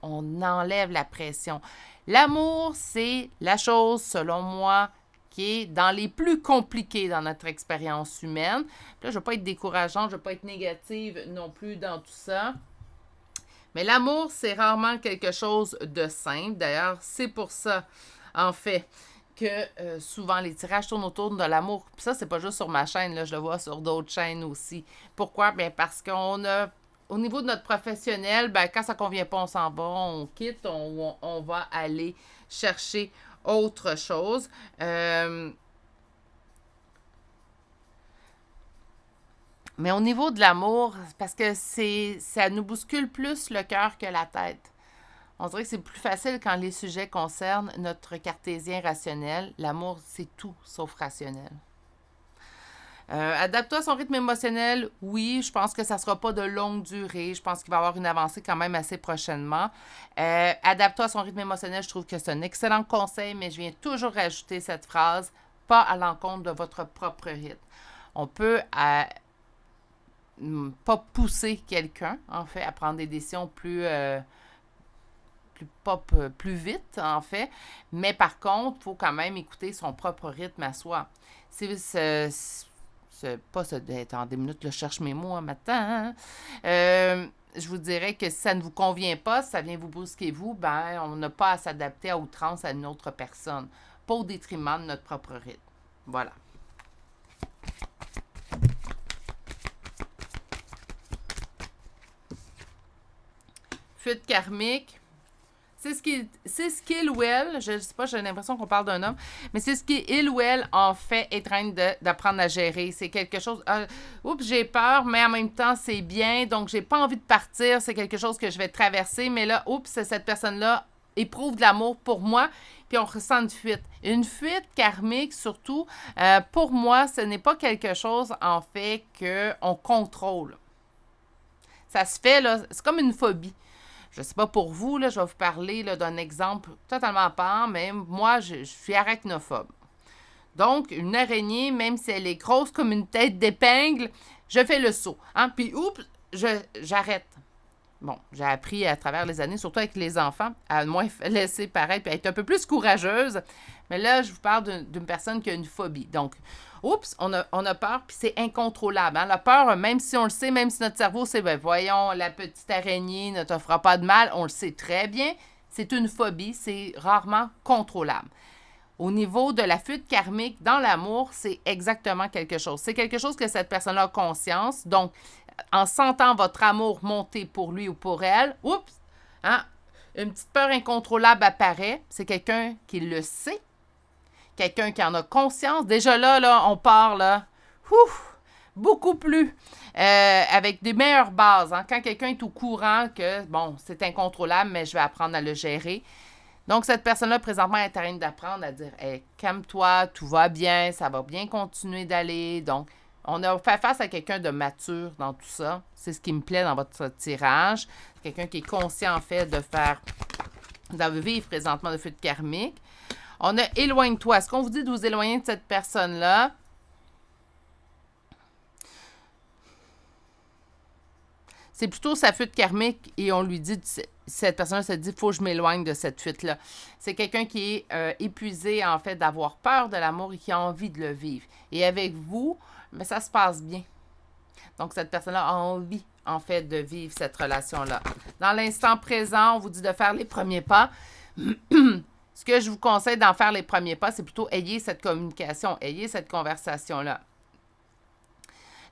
On enlève la pression. L'amour, c'est la chose, selon moi, qui est dans les plus compliquées dans notre expérience humaine. Puis là, je ne vais pas être décourageante, je ne vais pas être négative non plus dans tout ça. Mais l'amour, c'est rarement quelque chose de simple. D'ailleurs, c'est pour ça, en fait, que souvent les tirages tournent autour de l'amour. Puis ça, c'est pas juste sur ma chaîne, là, je le vois sur d'autres chaînes aussi. Pourquoi? Parce qu'on a... Au niveau de notre professionnel, quand ça ne convient pas, on s'en va, on quitte, on va aller chercher autre chose. Mais au niveau de l'amour, parce que ça nous bouscule plus le cœur que la tête. On dirait que c'est plus facile quand les sujets concernent notre cartésien rationnel. L'amour, c'est tout sauf rationnel. Adapte-toi à son rythme émotionnel, oui, je pense que ça ne sera pas de longue durée. Je pense qu'il va y avoir une avancée quand même assez prochainement. Adapte-toi à son rythme émotionnel, je trouve que c'est un excellent conseil, mais je viens toujours rajouter cette phrase, pas à l'encontre de votre propre rythme. On peut pas pousser quelqu'un, en fait, à prendre des décisions plus vite, en fait, mais par contre, il faut quand même écouter son propre rythme à soi. Pas ça d'être en des minutes, là, je cherche mes mots un matin. je vous dirais que si ça ne vous convient pas, si ça vient vous brusquer vous, ben, on n'a pas à s'adapter à outrance à une autre personne, pas au détriment de notre propre rythme. Voilà. Fuite karmique. C'est ce qu'il ou elle, je ne sais pas, j'ai l'impression qu'on parle d'un homme, mais c'est ce qu'il ou elle, en fait, est en train d'apprendre à gérer. C'est quelque chose, oups, j'ai peur, mais en même temps, c'est bien, donc j'ai pas envie de partir, c'est quelque chose que je vais traverser, mais là, oups, cette personne-là éprouve de l'amour pour moi, puis on ressent une fuite. Une fuite karmique, surtout, pour moi, ce n'est pas quelque chose, en fait, qu'on contrôle. Ça se fait, là, c'est comme une phobie. Je ne sais pas pour vous, là, je vais vous parler d'un exemple totalement à part, mais moi, je suis arachnophobe. Donc, une araignée, même si elle est grosse comme une tête d'épingle, je fais le saut. Hein? Puis, oups, j'arrête. Bon, j'ai appris à travers les années, surtout avec les enfants, à moins laisser paraître puis à être un peu plus courageuse. Mais là, je vous parle d'une personne qui a une phobie. Donc, oups, on a peur, puis c'est incontrôlable. Hein? La peur, même si on le sait, même si notre cerveau sait, ben voyons, la petite araignée ne te fera pas de mal, on le sait très bien, c'est une phobie, c'est rarement contrôlable. Au niveau de la fuite karmique, dans l'amour, c'est exactement quelque chose. C'est quelque chose que cette personne-là a conscience. Donc, en sentant votre amour monter pour lui ou pour elle, oups, hein, une petite peur incontrôlable apparaît. C'est quelqu'un qui le sait. Quelqu'un qui en a conscience. Déjà là on part là, beaucoup plus avec des meilleures bases. Hein. Quand quelqu'un est au courant que, bon, c'est incontrôlable, mais je vais apprendre à le gérer. Donc, cette personne-là, présentement, est en train d'apprendre à dire hey, calme-toi, tout va bien, ça va bien continuer d'aller. Donc, on a fait face à quelqu'un de mature dans tout ça. C'est ce qui me plaît dans votre tirage. Quelqu'un qui est conscient, en fait, de vivre présentement de fuite karmique. On a éloigne-toi. Est-ce qu'on vous dit de vous éloigner de cette personne-là? C'est plutôt sa fuite karmique et on lui dit, cette personne-là se dit, il faut que je m'éloigne de cette fuite-là. C'est quelqu'un qui est épuisé, en fait, d'avoir peur de l'amour et qui a envie de le vivre. Et avec vous, mais ça se passe bien. Donc, cette personne-là a envie, en fait, de vivre cette relation-là. Dans l'instant présent, on vous dit de faire les premiers pas. Ce que je vous conseille d'en faire les premiers pas, c'est plutôt ayez cette communication, ayez cette conversation-là.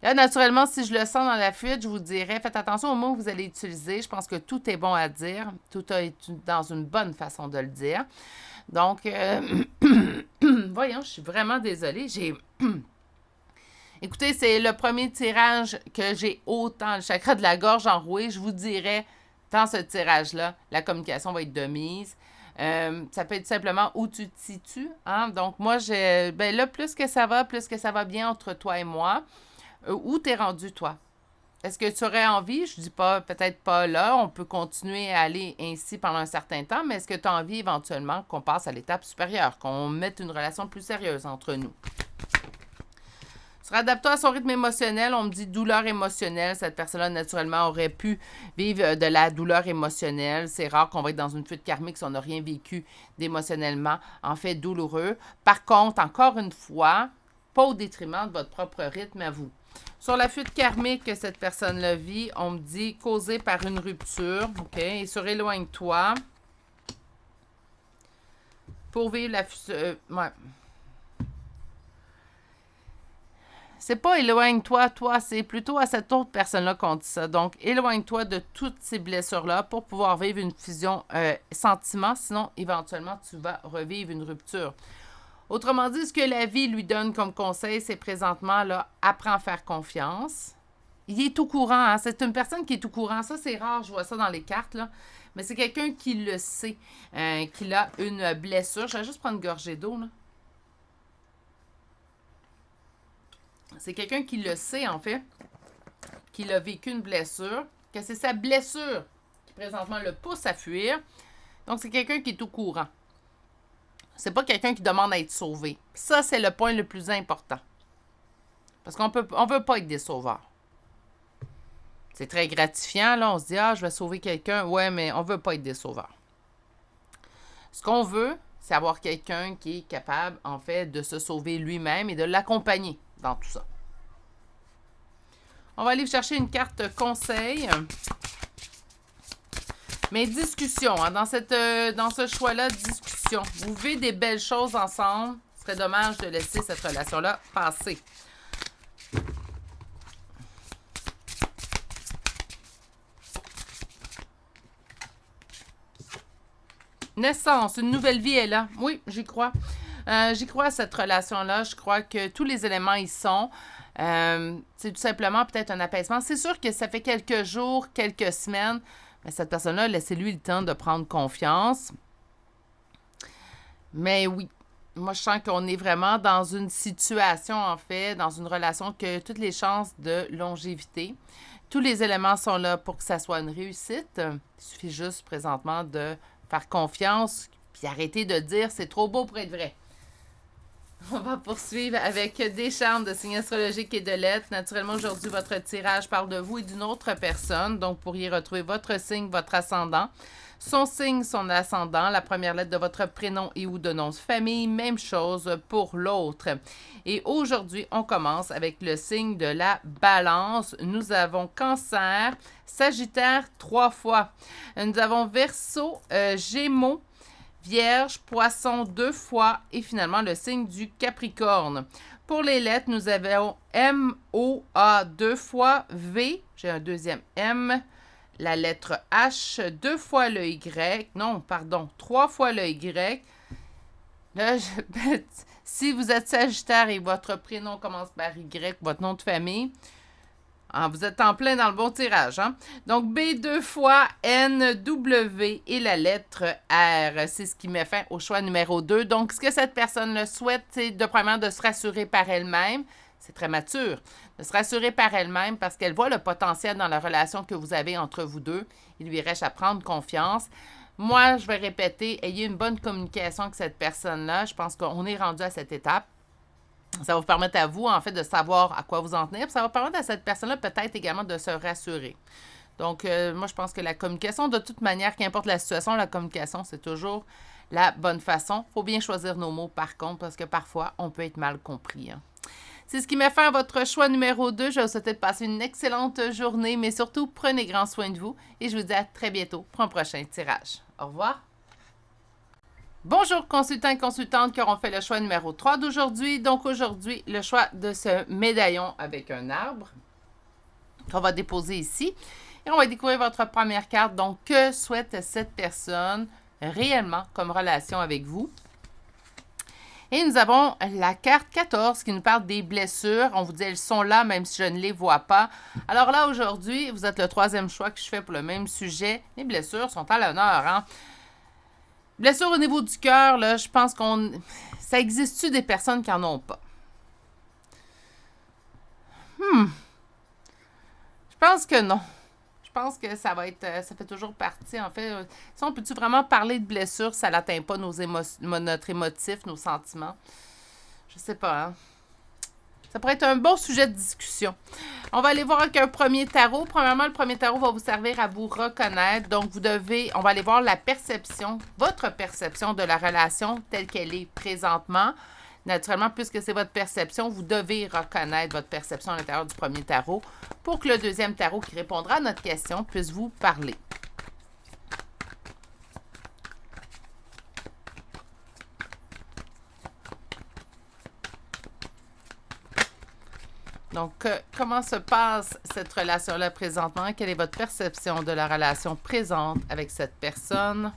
Là, naturellement, si je le sens dans la fuite, je vous dirais, faites attention aux mots que vous allez utiliser. Je pense que tout est bon à dire. Tout est dans une bonne façon de le dire. Donc, voyons, je suis vraiment désolée. Écoutez, c'est le premier tirage que j'ai autant le chakra de la gorge enroué. Je vous dirais, dans ce tirage-là, la communication va être de mise. Ça peut être simplement où tu te situes. Hein? Donc, moi, là, plus que ça va bien entre toi et moi. Où t'es rendu, toi? Est-ce que tu aurais envie? Je dis pas, peut-être pas là, on peut continuer à aller ainsi pendant un certain temps, mais est-ce que tu as envie éventuellement qu'on passe à l'étape supérieure, qu'on mette une relation plus sérieuse entre nous? Sur adaptant à son rythme émotionnel, on me dit douleur émotionnelle. Cette personne-là, naturellement, aurait pu vivre de la douleur émotionnelle. C'est rare qu'on va être dans une fuite karmique si on n'a rien vécu d'émotionnellement, en fait, douloureux. Par contre, encore une fois, pas au détriment de votre propre rythme à vous. Sur la fuite karmique que cette personne-là vit, on me dit causée par une rupture. OK? Et sur éloigne-toi. Pour vivre la fuite. Ouais. C'est pas éloigne-toi, toi, c'est plutôt à cette autre personne-là qu'on dit ça. Donc, éloigne-toi de toutes ces blessures-là pour pouvoir vivre une fusion sentiment. Sinon, éventuellement, tu vas revivre une rupture. Autrement dit, ce que la vie lui donne comme conseil, c'est présentement, là, apprends à faire confiance. Il est tout courant, hein? C'est une personne qui est tout courant. Ça, c'est rare, je vois ça dans les cartes, là. Mais c'est quelqu'un qui le sait, qu'il a une blessure. Je vais juste prendre une gorgée d'eau, là. C'est quelqu'un qui le sait, en fait, qu'il a vécu une blessure, que c'est sa blessure qui, présentement, le pousse à fuir. Donc, c'est quelqu'un qui est tout courant. C'est pas quelqu'un qui demande à être sauvé. Ça, c'est le point le plus important. Parce qu'on veut pas être des sauveurs. C'est très gratifiant, là. On se dit, je vais sauver quelqu'un. Ouais, mais on veut pas être des sauveurs. Ce qu'on veut, c'est avoir quelqu'un qui est capable, en fait, de se sauver lui-même et de l'accompagner dans tout ça. On va aller chercher une carte conseil. Mais discussion, hein, dans ce choix-là, discussion. Vous vivez des belles choses ensemble. Ce serait dommage de laisser cette relation-là passer. Naissance, une nouvelle vie est là. Oui, j'y crois. J'y crois à cette relation-là. Je crois que tous les éléments y sont. C'est tout simplement peut-être un apaisement. C'est sûr que ça fait quelques jours, quelques semaines, mais cette personne-là, laissez-lui le temps de prendre confiance. Mais oui, moi, je sens qu'on est vraiment dans une situation, en fait, dans une relation que toutes les chances de longévité, tous les éléments sont là pour que ça soit une réussite. Il suffit juste présentement de faire confiance puis arrêter de dire c'est trop beau pour être vrai. On va poursuivre avec des charmes de signes astrologiques et de lettres. Naturellement, aujourd'hui, votre tirage parle de vous et d'une autre personne. Donc, vous pourriez retrouver votre signe, votre ascendant, son signe, son ascendant, la première lettre de votre prénom et ou de nom de famille. Même chose pour l'autre. Et aujourd'hui, on commence avec le signe de la balance. Nous avons Cancer, Sagittaire 3 fois. Nous avons Verseau, Gémeaux, Vierge, Poisson 2 fois et finalement le signe du Capricorne. Pour les lettres, nous avons M, O, A 2 fois, V, j'ai un deuxième M, la lettre H, 2 fois le Y, non, pardon, 3 fois le Y. Là, si vous êtes Sagittaire et votre prénom commence par Y, votre nom de famille, ah, vous êtes en plein dans le bon tirage. Hein? Donc, B 2 fois, N, W et la lettre R. C'est ce qui met fin au choix numéro 2. Donc, ce que cette personne le souhaite, c'est premièrement de se rassurer par elle-même. C'est très mature. De se rassurer par elle-même parce qu'elle voit le potentiel dans la relation que vous avez entre vous deux. Il lui reste à prendre confiance. Moi, je vais répéter, ayez une bonne communication avec cette personne-là. Je pense qu'on est rendu à cette étape. Ça va vous permettre à vous, en fait, de savoir à quoi vous en tenir. Puis ça va permettre à cette personne-là peut-être également de se rassurer. Donc, moi, je pense que la communication, de toute manière, qu'importe la situation, la communication, c'est toujours la bonne façon. Il faut bien choisir nos mots, par contre, parce que parfois, on peut être mal compris. Hein. C'est ce qui met fin à votre choix numéro 2. Je vous souhaite de passer une excellente journée, mais surtout, prenez grand soin de vous. Et je vous dis à très bientôt pour un prochain tirage. Au revoir. Bonjour consultants et consultantes qui auront fait le choix numéro 3 d'aujourd'hui. Donc aujourd'hui, le choix de ce médaillon avec un arbre qu'on va déposer ici. Et on va découvrir votre première carte. Donc, que souhaite cette personne réellement comme relation avec vous? Et nous avons la carte 14 qui nous parle des blessures. On vous dit, elles sont là, même si je ne les vois pas. Alors là, aujourd'hui, vous êtes le troisième choix que je fais pour le même sujet. Les blessures sont à l'honneur, hein? Blessure au niveau du cœur, là, je pense ça existe-tu des personnes qui n'en ont pas? Je pense que non. Je pense que ça fait toujours partie, en fait. Si on peut-tu vraiment parler de blessure, ça n'atteint pas notre émotif, nos sentiments? Je sais pas, hein? Ça pourrait être un bon sujet de discussion. On va aller voir avec un premier tarot. Premièrement, le premier tarot va vous servir à vous reconnaître. Donc, on va aller voir la perception, votre perception de la relation telle qu'elle est présentement. Naturellement, puisque c'est votre perception, vous devez reconnaître votre perception à l'intérieur du premier tarot pour que le deuxième tarot qui répondra à notre question puisse vous parler. Donc, comment se passe cette relation-là présentement? Quelle est votre perception de la relation présente avec cette personne?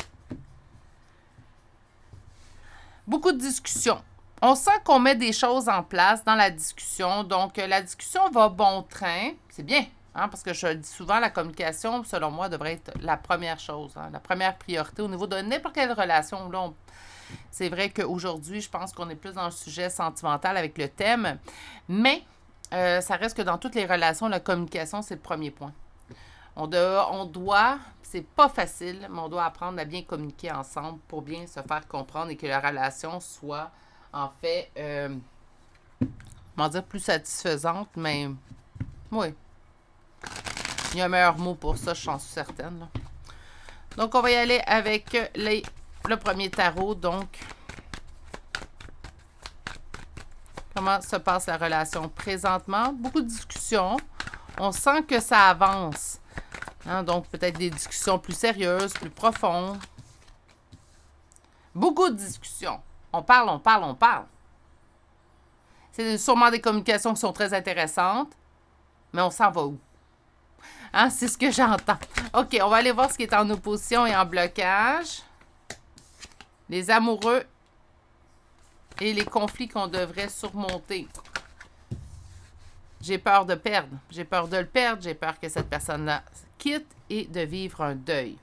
Beaucoup de discussions. On sent qu'on met des choses en place dans la discussion. Donc, la discussion va bon train. C'est bien, hein, parce que je le dis souvent, la communication, selon moi, devrait être la première chose, hein, la première priorité au niveau de n'importe quelle relation. Là, c'est vrai qu'aujourd'hui, je pense qu'on est plus dans le sujet sentimental avec le thème. Mais ça reste que dans toutes les relations, la communication, c'est le premier point. On doit, c'est pas facile, mais on doit apprendre à bien communiquer ensemble pour bien se faire comprendre et que la relation soit, en fait, comment dire, plus satisfaisante, mais oui. Il y a un meilleur mot pour ça, je suis certaine. Là. Donc, on va y aller avec le premier tarot, donc... Comment se passe la relation présentement? Beaucoup de discussions. On sent que ça avance. Hein, donc, peut-être des discussions plus sérieuses, plus profondes. Beaucoup de discussions. On parle, on parle, on parle. C'est sûrement des communications qui sont très intéressantes, mais on s'en va où? Hein, c'est ce que j'entends. OK, on va aller voir ce qui est en opposition et en blocage. Les amoureux et les conflits qu'on devrait surmonter. J'ai peur de perdre. J'ai peur de le perdre. J'ai peur que cette personne-là quitte et de vivre un deuil.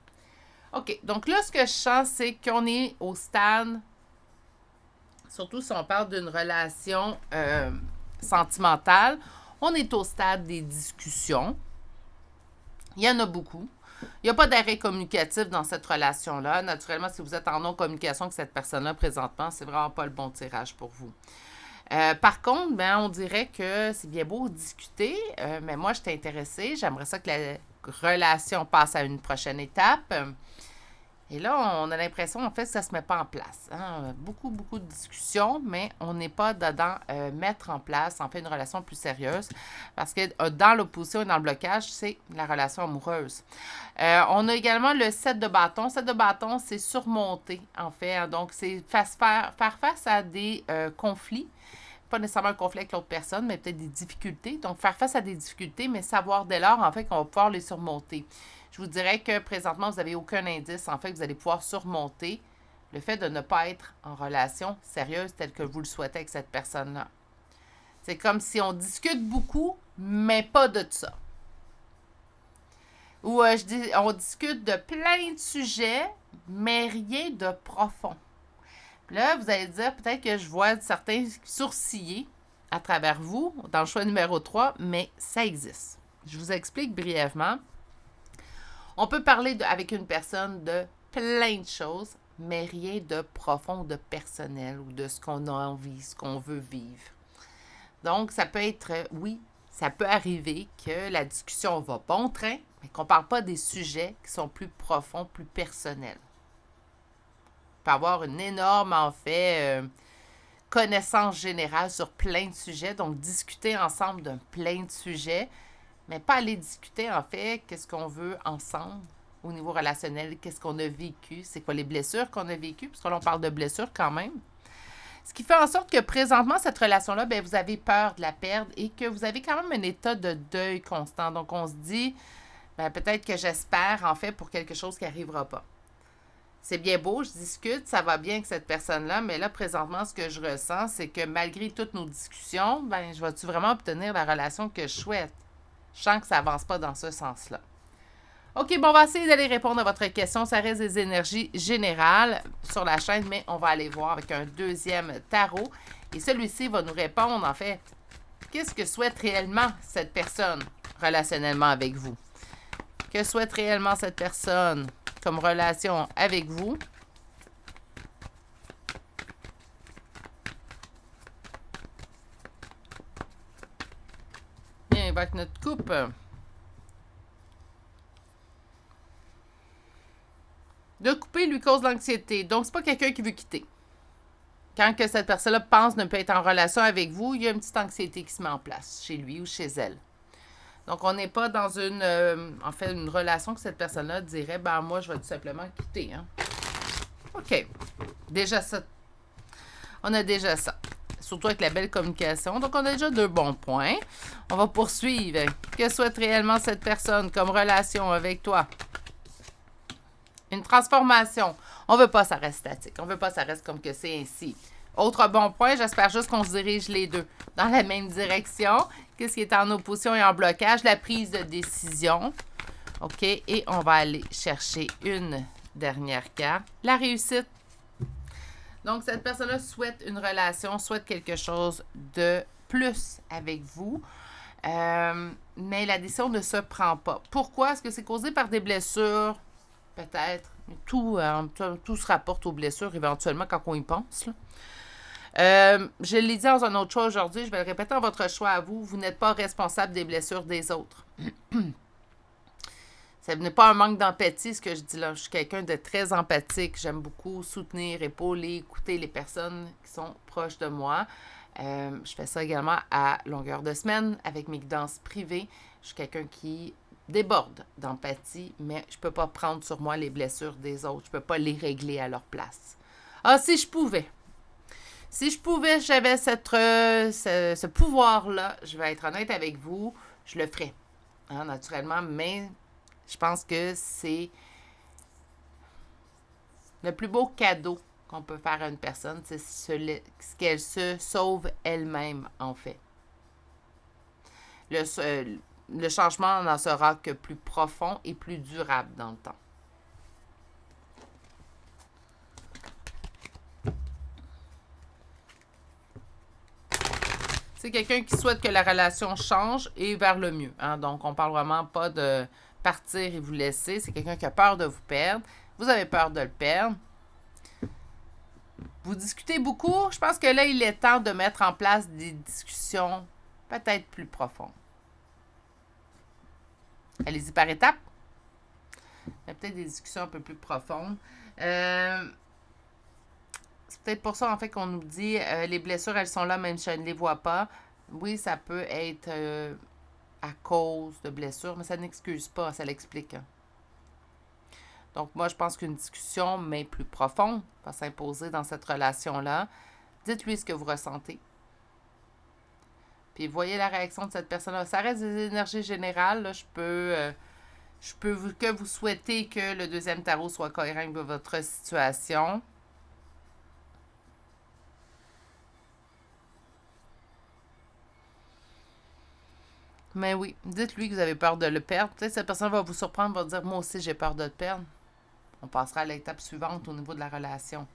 OK, donc là, ce que je sens, c'est qu'on est au stade, surtout si on parle d'une relation sentimentale, on est au stade des discussions. Il y en a beaucoup. Il n'y a pas d'arrêt communicatif dans cette relation-là. Naturellement, si vous êtes en non-communication avec cette personne-là présentement, c'est vraiment pas le bon tirage pour vous. Par contre, ben, on dirait que c'est bien beau discuter, mais moi, je suis intéressée. J'aimerais ça que la relation passe à une prochaine étape. Et là, on a l'impression, en fait, que ça ne se met pas en place. Hein? Beaucoup, beaucoup de discussions, mais on n'est pas dedans mettre en place, en fait, une relation plus sérieuse. Parce que dans l'opposition et dans le blocage, c'est la relation amoureuse. On a également le 7 de bâton. 7 de bâton, c'est surmonter, en fait. Hein? Donc, c'est faire face à des conflits. Pas nécessairement un conflit avec l'autre personne, mais peut-être des difficultés. Donc, faire face à des difficultés, mais savoir dès lors, en fait, qu'on va pouvoir les surmonter. Je vous dirais que présentement, vous n'avez aucun indice, en fait, que vous allez pouvoir surmonter le fait de ne pas être en relation sérieuse telle que vous le souhaitez avec cette personne-là. C'est comme si on discute beaucoup, mais pas de ça. Ou on discute de plein de sujets, mais rien de profond. Puis là, vous allez dire peut-être que je vois certains sourciller à travers vous dans le choix numéro 3, mais ça existe. Je vous explique brièvement. On peut parler avec une personne de plein de choses, mais rien de profond, de personnel ou de ce qu'on a envie, ce qu'on veut vivre. Donc, ça peut être, oui, ça peut arriver que la discussion va bon train, mais qu'on ne parle pas des sujets qui sont plus profonds, plus personnels. On peut avoir une énorme, en fait, connaissance générale sur plein de sujets, donc discuter ensemble d'un plein de sujets, mais pas aller discuter, en fait, qu'est-ce qu'on veut ensemble au niveau relationnel, qu'est-ce qu'on a vécu, c'est quoi les blessures qu'on a vécues, parce que là, on parle de blessures quand même. Ce qui fait en sorte que présentement, cette relation-là, bien, vous avez peur de la perdre et que vous avez quand même un état de deuil constant. Donc, on se dit, bien, peut-être que j'espère, en fait, pour quelque chose qui n'arrivera pas. C'est bien beau, je discute, ça va bien avec cette personne-là, mais là, présentement, ce que je ressens, c'est que malgré toutes nos discussions, bien, je vais-tu vraiment obtenir la relation que je souhaite? Je sens que ça n'avance pas dans ce sens-là. OK, bon, on va essayer d'aller répondre à votre question. Ça reste des énergies générales sur la chaîne, mais on va aller voir avec un deuxième tarot. Et celui-ci va nous répondre, en fait, qu'est-ce que souhaite réellement cette personne relationnellement avec vous? Que souhaite réellement cette personne comme relation avec vous? Bien, avec notre coupe. De couper lui cause l'anxiété. Donc, c'est pas quelqu'un qui veut quitter. Quand que cette personne-là pense ne pas être en relation avec vous, il y a une petite anxiété qui se met en place chez lui ou chez elle. Donc, on n'est pas dans une relation que cette personne-là dirait, ben moi, je vais tout simplement quitter. Hein. OK. Déjà ça. On a déjà ça. Surtout avec la belle communication. Donc, on a déjà 2 bons points. On va poursuivre. Que souhaite réellement cette personne comme relation avec toi? Une transformation. On ne veut pas que ça reste statique. On ne veut pas que ça reste comme que c'est ainsi. Autre bon point, j'espère juste qu'on se dirige les deux dans la même direction. Qu'est-ce qui est en opposition et en blocage? La prise de décision. OK, et on va aller chercher une dernière carte. La réussite. Donc, cette personne-là souhaite une relation, souhaite quelque chose de plus avec vous. Mais la décision ne se prend pas. Pourquoi? Est-ce que c'est causé par des blessures? Peut-être. Tout se rapporte aux blessures éventuellement quand on y pense. Je l'ai dit dans un autre choix aujourd'hui, je vais le répéter dans votre choix à vous. Vous n'êtes pas responsable des blessures des autres. Ce n'est pas un manque d'empathie, ce que je dis là. Je suis quelqu'un de très empathique. J'aime beaucoup soutenir, épauler, écouter les personnes qui sont proches de moi. Je fais ça également à longueur de semaine avec mes guidances privées. Je suis quelqu'un qui déborde d'empathie, mais je ne peux pas prendre sur moi les blessures des autres. Je ne peux pas les régler à leur place. Ah, si je pouvais. Si je pouvais, j'avais ce pouvoir-là, je vais être honnête avec vous, je le ferais, hein, naturellement, mais je pense que c'est le plus beau cadeau qu'on peut faire à une personne, c'est ce qu'elle se sauve elle-même, en fait. Le changement n'en sera que plus profond et plus durable dans le temps. C'est quelqu'un qui souhaite que la relation change et vers le mieux. Hein? Donc, on parle vraiment pas de partir et vous laisser. C'est quelqu'un qui a peur de vous perdre. Vous avez peur de le perdre. Vous discutez beaucoup. Je pense que là, il est temps de mettre en place des discussions peut-être plus profondes. Allez-y par étapes. Mais peut-être des discussions un peu plus profondes. C'est peut-être pour ça, en fait, qu'on nous dit les blessures, elles sont là, même si je ne les vois pas. Oui, ça peut être à cause de blessures, mais ça n'excuse pas, ça l'explique. Donc, moi, je pense qu'une discussion, mais plus profonde, va s'imposer dans cette relation-là. Dites-lui ce que vous ressentez. Puis, voyez la réaction de cette personne-là. Ça reste des énergies générales. Là, je peux que vous souhaiter que le deuxième tarot soit cohérent avec votre situation. Mais oui, dites-lui que vous avez peur de le perdre. Peut-être que cette personne va vous surprendre, va dire « Moi aussi, j'ai peur de le perdre. » On passera à l'étape suivante au niveau de la relation.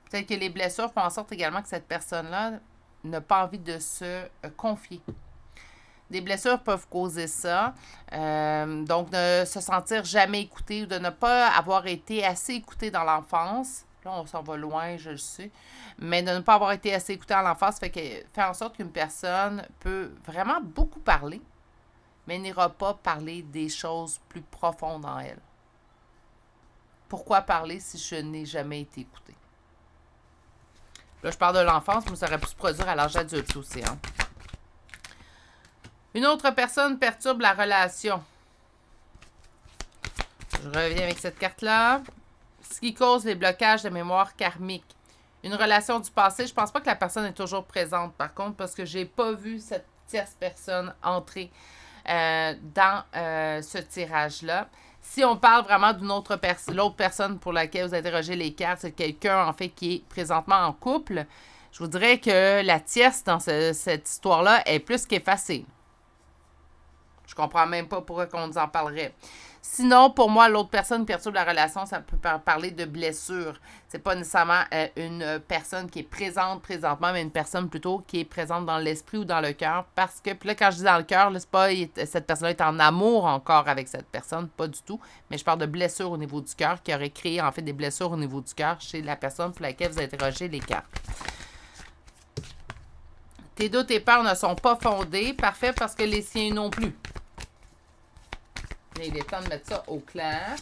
Peut-être que les blessures font en sorte également que cette personne-là n'a pas envie de se confier. Des blessures peuvent causer ça. Donc, de se sentir jamais écouté ou de ne pas avoir été assez écouté dans l'enfance. Là, on s'en va loin, je le sais. Mais de ne pas avoir été assez écouté dans l'enfance fait en sorte qu'une personne peut vraiment beaucoup parler, mais n'ira pas parler des choses plus profondes en elle. Pourquoi parler si je n'ai jamais été écoutée? Là, je parle de l'enfance, mais ça aurait pu se produire à l'âge adulte aussi. Hein? Une autre personne perturbe la relation. Je reviens avec cette carte-là. Ce qui cause les blocages de mémoire karmique. Une relation du passé, je pense pas que la personne est toujours présente, par contre, parce que j'ai pas vu cette tierce personne entrer dans ce tirage-là. Si on parle vraiment d'une autre personne, l'autre personne pour laquelle vous interrogez les cartes, c'est quelqu'un, en fait, qui est présentement en couple, je vous dirais que la tierce dans cette histoire-là est plus qu'effacée. Je comprends même pas pourquoi on nous en parlerait. Sinon, pour moi, l'autre personne qui perturbe la relation, ça peut parler de blessure. C'est pas nécessairement une personne qui est présente présentement, mais une personne plutôt qui est présente dans l'esprit ou dans le cœur. Parce que, puis là, quand je dis dans le cœur, c'est pas cette personne-là est en amour encore avec cette personne, pas du tout. Mais je parle de blessure au niveau du cœur, qui aurait créé en fait des blessures au niveau du cœur chez la personne pour laquelle vous interrogez les cartes. Tes doutes et peurs ne sont pas fondés. Parfait, parce que les siens non plus. Il est temps de mettre ça au clair.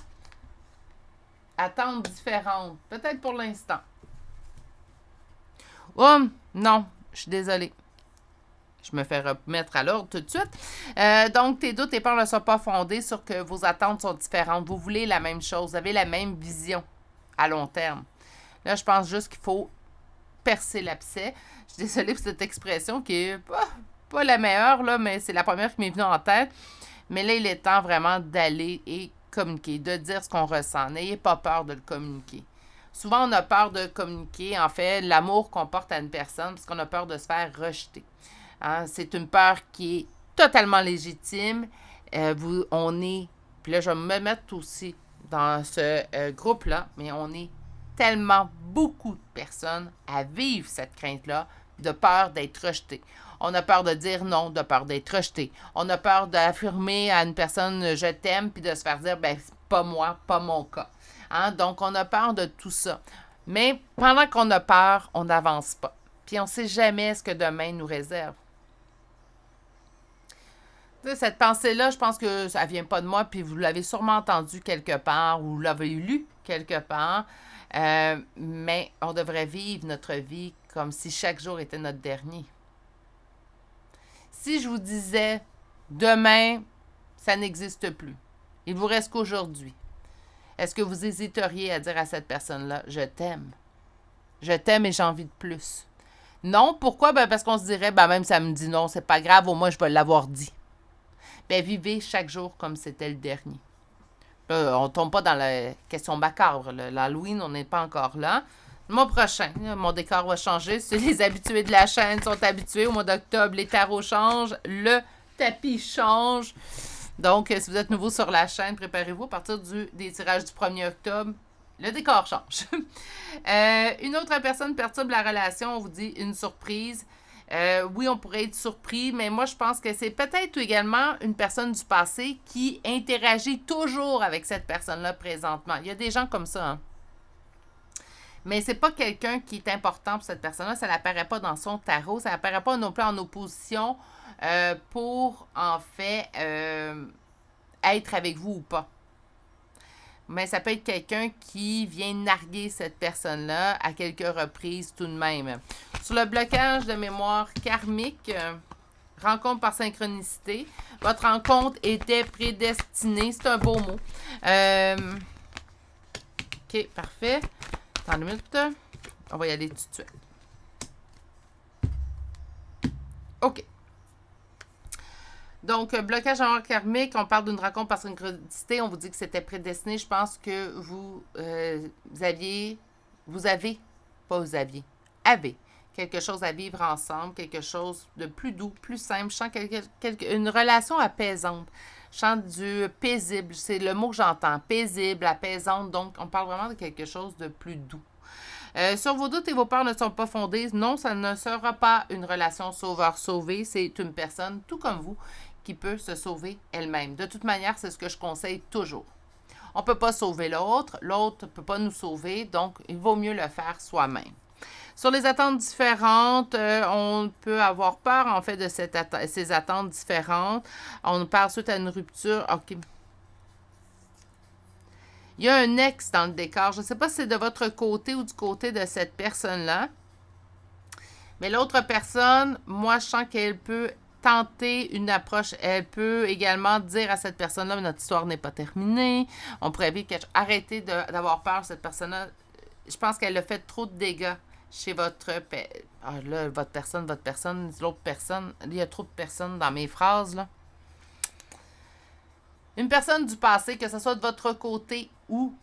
Attentes différentes. Peut-être pour l'instant. Oh, non. Je suis désolée. Je me fais remettre à l'ordre tout de suite. Donc, tes doutes et peurs ne sont pas fondés sur que vos attentes sont différentes. Vous voulez la même chose. Vous avez la même vision à long terme. Là, je pense juste qu'il faut percer l'abcès. Je suis désolée pour cette expression qui est pas la meilleure, là, mais c'est la première qui m'est venue en tête. Mais là, il est temps vraiment d'aller et communiquer, de dire ce qu'on ressent. N'ayez pas peur de le communiquer. Souvent, on a peur de communiquer, en fait, l'amour qu'on porte à une personne parce qu'on a peur de se faire rejeter. Hein? C'est une peur qui est totalement légitime. On est, puis là, je vais me mettre aussi dans ce groupe-là, mais on est tellement beaucoup de personnes à vivre cette crainte-là de peur d'être rejeté. On a peur de dire non, de peur d'être rejeté. On a peur d'affirmer à une personne « je t'aime » puis de se faire dire « ben pas moi, pas mon cas ». Hein? Donc, on a peur de tout ça. Mais pendant qu'on a peur, on n'avance pas. Puis on ne sait jamais ce que demain nous réserve. Cette pensée-là, je pense que ça ne vient pas de moi, puis vous l'avez sûrement entendu quelque part ou vous l'avez lu quelque part. Mais on devrait vivre notre vie comme si chaque jour était notre dernier. Si je vous disais, demain, ça n'existe plus. Il vous reste qu'aujourd'hui. Est-ce que vous hésiteriez à dire à cette personne-là, je t'aime? Je t'aime et j'ai envie de plus. Non, pourquoi? Ben parce qu'on se dirait, ben même si elle me dit non, c'est pas grave, au moins je vais l'avoir dit. Ben vivez chaque jour comme c'était le dernier. On ne tombe pas dans la question macabre. L'Halloween, on n'est pas encore là. Le mois prochain, mon décor va changer. Si les habitués de la chaîne sont habitués, au mois d'octobre, les tarots changent, le tapis change. Donc, si vous êtes nouveau sur la chaîne, préparez-vous à partir des tirages du 1er octobre. Le décor change. Une autre personne perturbe la relation, on vous dit une surprise. Oui, on pourrait être surpris, mais moi, je pense que c'est peut-être également une personne du passé qui interagit toujours avec cette personne-là présentement. Il y a des gens comme ça, hein? Mais c'est pas quelqu'un qui est important pour cette personne-là. Ça n'apparaît pas dans son tarot. Ça n'apparaît pas non plus en opposition pour, en fait, être avec vous ou pas. Mais ça peut être quelqu'un qui vient narguer cette personne-là à quelques reprises tout de même. Sur le blocage de mémoire karmique, rencontre par synchronicité, votre rencontre était prédestinée. C'est un beau mot. OK, parfait. Attends une minute. On va y aller tout de suite. OK. Donc, blocage en mémoire karmique, on parle d'une rencontre par synchronicité. On vous dit que c'était prédestiné. Je pense que vous avez quelque chose à vivre ensemble, quelque chose de plus doux, plus simple. Je sens une relation apaisante. Je sens du paisible. C'est le mot que j'entends. Paisible, apaisante. Donc, on parle vraiment de quelque chose de plus doux. Sur vos doutes et vos peurs ne sont pas fondées. Non, ça ne sera pas une relation sauveur-sauvé. C'est une personne, tout comme vous, qui peut se sauver elle-même. De toute manière, c'est ce que je conseille toujours. On ne peut pas sauver l'autre ne peut pas nous sauver, donc il vaut mieux le faire soi-même. Sur les attentes différentes, on peut avoir peur, en fait, de ces attentes différentes. On parle suite à une rupture. OK. Il y a un ex dans le décor. Je ne sais pas si c'est de votre côté ou du côté de cette personne-là. Mais l'autre personne, moi, je sens qu'elle peut tenter une approche. Elle peut également dire à cette personne-là, notre histoire n'est pas terminée. On pourrait vivre quelque chose. Arrêtez d'avoir peur de cette personne-là. Je pense qu'elle a fait trop de dégâts chez votre... votre personne, l'autre personne. Il y a trop de personnes dans mes phrases, là. Une personne du passé, que ce soit de votre côté ou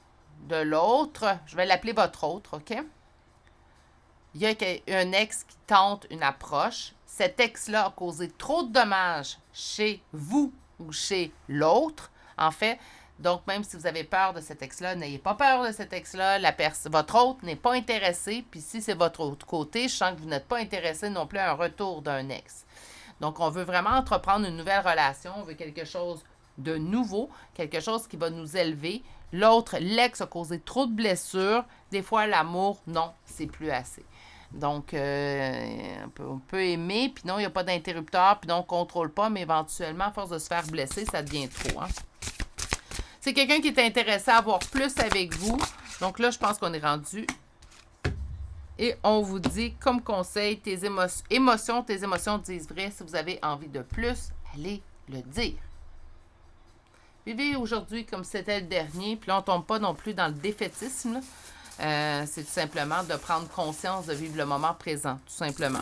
de l'autre, je vais l'appeler votre autre, OK? Il y a un ex qui tente une approche. Cet ex-là a causé trop de dommages chez vous ou chez l'autre, en fait. Donc, même si vous avez peur de cet ex-là, n'ayez pas peur de cet ex-là. Votre autre n'est pas intéressé. Puis si c'est votre autre côté, je sens que vous n'êtes pas intéressé non plus à un retour d'un ex. Donc, on veut vraiment entreprendre une nouvelle relation. On veut quelque chose de nouveau, quelque chose qui va nous élever. L'autre, l'ex a causé trop de blessures. Des fois, l'amour, non, c'est plus assez. Donc, on peut aimer, puis non, il n'y a pas d'interrupteur, puis non, on ne contrôle pas, mais éventuellement, à force de se faire blesser, ça devient trop. Hein? C'est quelqu'un qui est intéressé à avoir plus avec vous. Donc là, je pense qu'on est rendu. Et on vous dit, comme conseil, tes émotions disent vrai. Si vous avez envie de plus, allez le dire. Vivez aujourd'hui comme c'était le dernier, puis là, on ne tombe pas non plus dans le défaitisme. C'est tout simplement de prendre conscience de vivre le moment présent, tout simplement.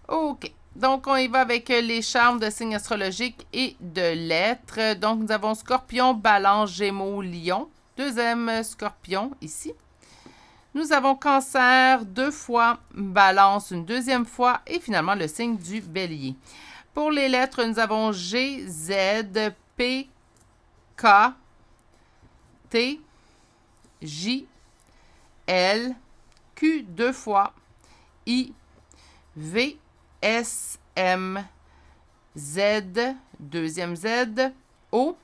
OK. Donc, on y va avec les charmes de signes astrologiques et de lettres. Donc, nous avons Scorpion, Balance, Gémeaux, Lion. Deuxième Scorpion, ici. Nous avons Cancer, 2 fois, Balance, une deuxième fois, et finalement, le signe du Bélier. Pour les lettres, nous avons G, Z, P, K, T, J, L, Q 2 fois, I, V, S, M, Z, deuxième Z, O,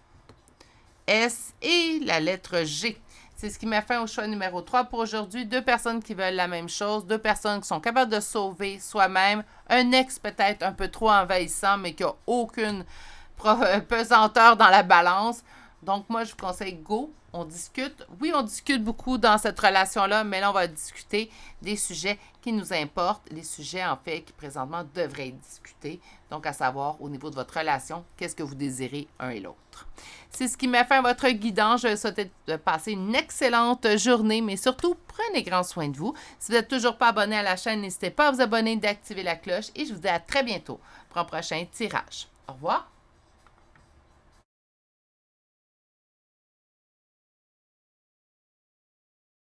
S et la lettre G. C'est ce qui met fin au choix numéro 3 pour aujourd'hui. 2 personnes qui veulent la même chose, 2 personnes qui sont capables de sauver soi-même, un ex peut-être un peu trop envahissant, mais qui n'a aucune pesanteur dans la balance. Donc, moi, je vous conseille go, on discute. Oui, on discute beaucoup dans cette relation-là, mais là, on va discuter des sujets qui nous importent, les sujets, en fait, qui présentement devraient être discutés. Donc, à savoir, au niveau de votre relation, qu'est-ce que vous désirez un et l'autre. C'est ce qui m'a fait votre guidance. Je vous souhaite de passer une excellente journée, mais surtout, prenez grand soin de vous. Si vous n'êtes toujours pas abonné à la chaîne, n'hésitez pas à vous abonner, d'activer la cloche et je vous dis à très bientôt pour un prochain tirage. Au revoir.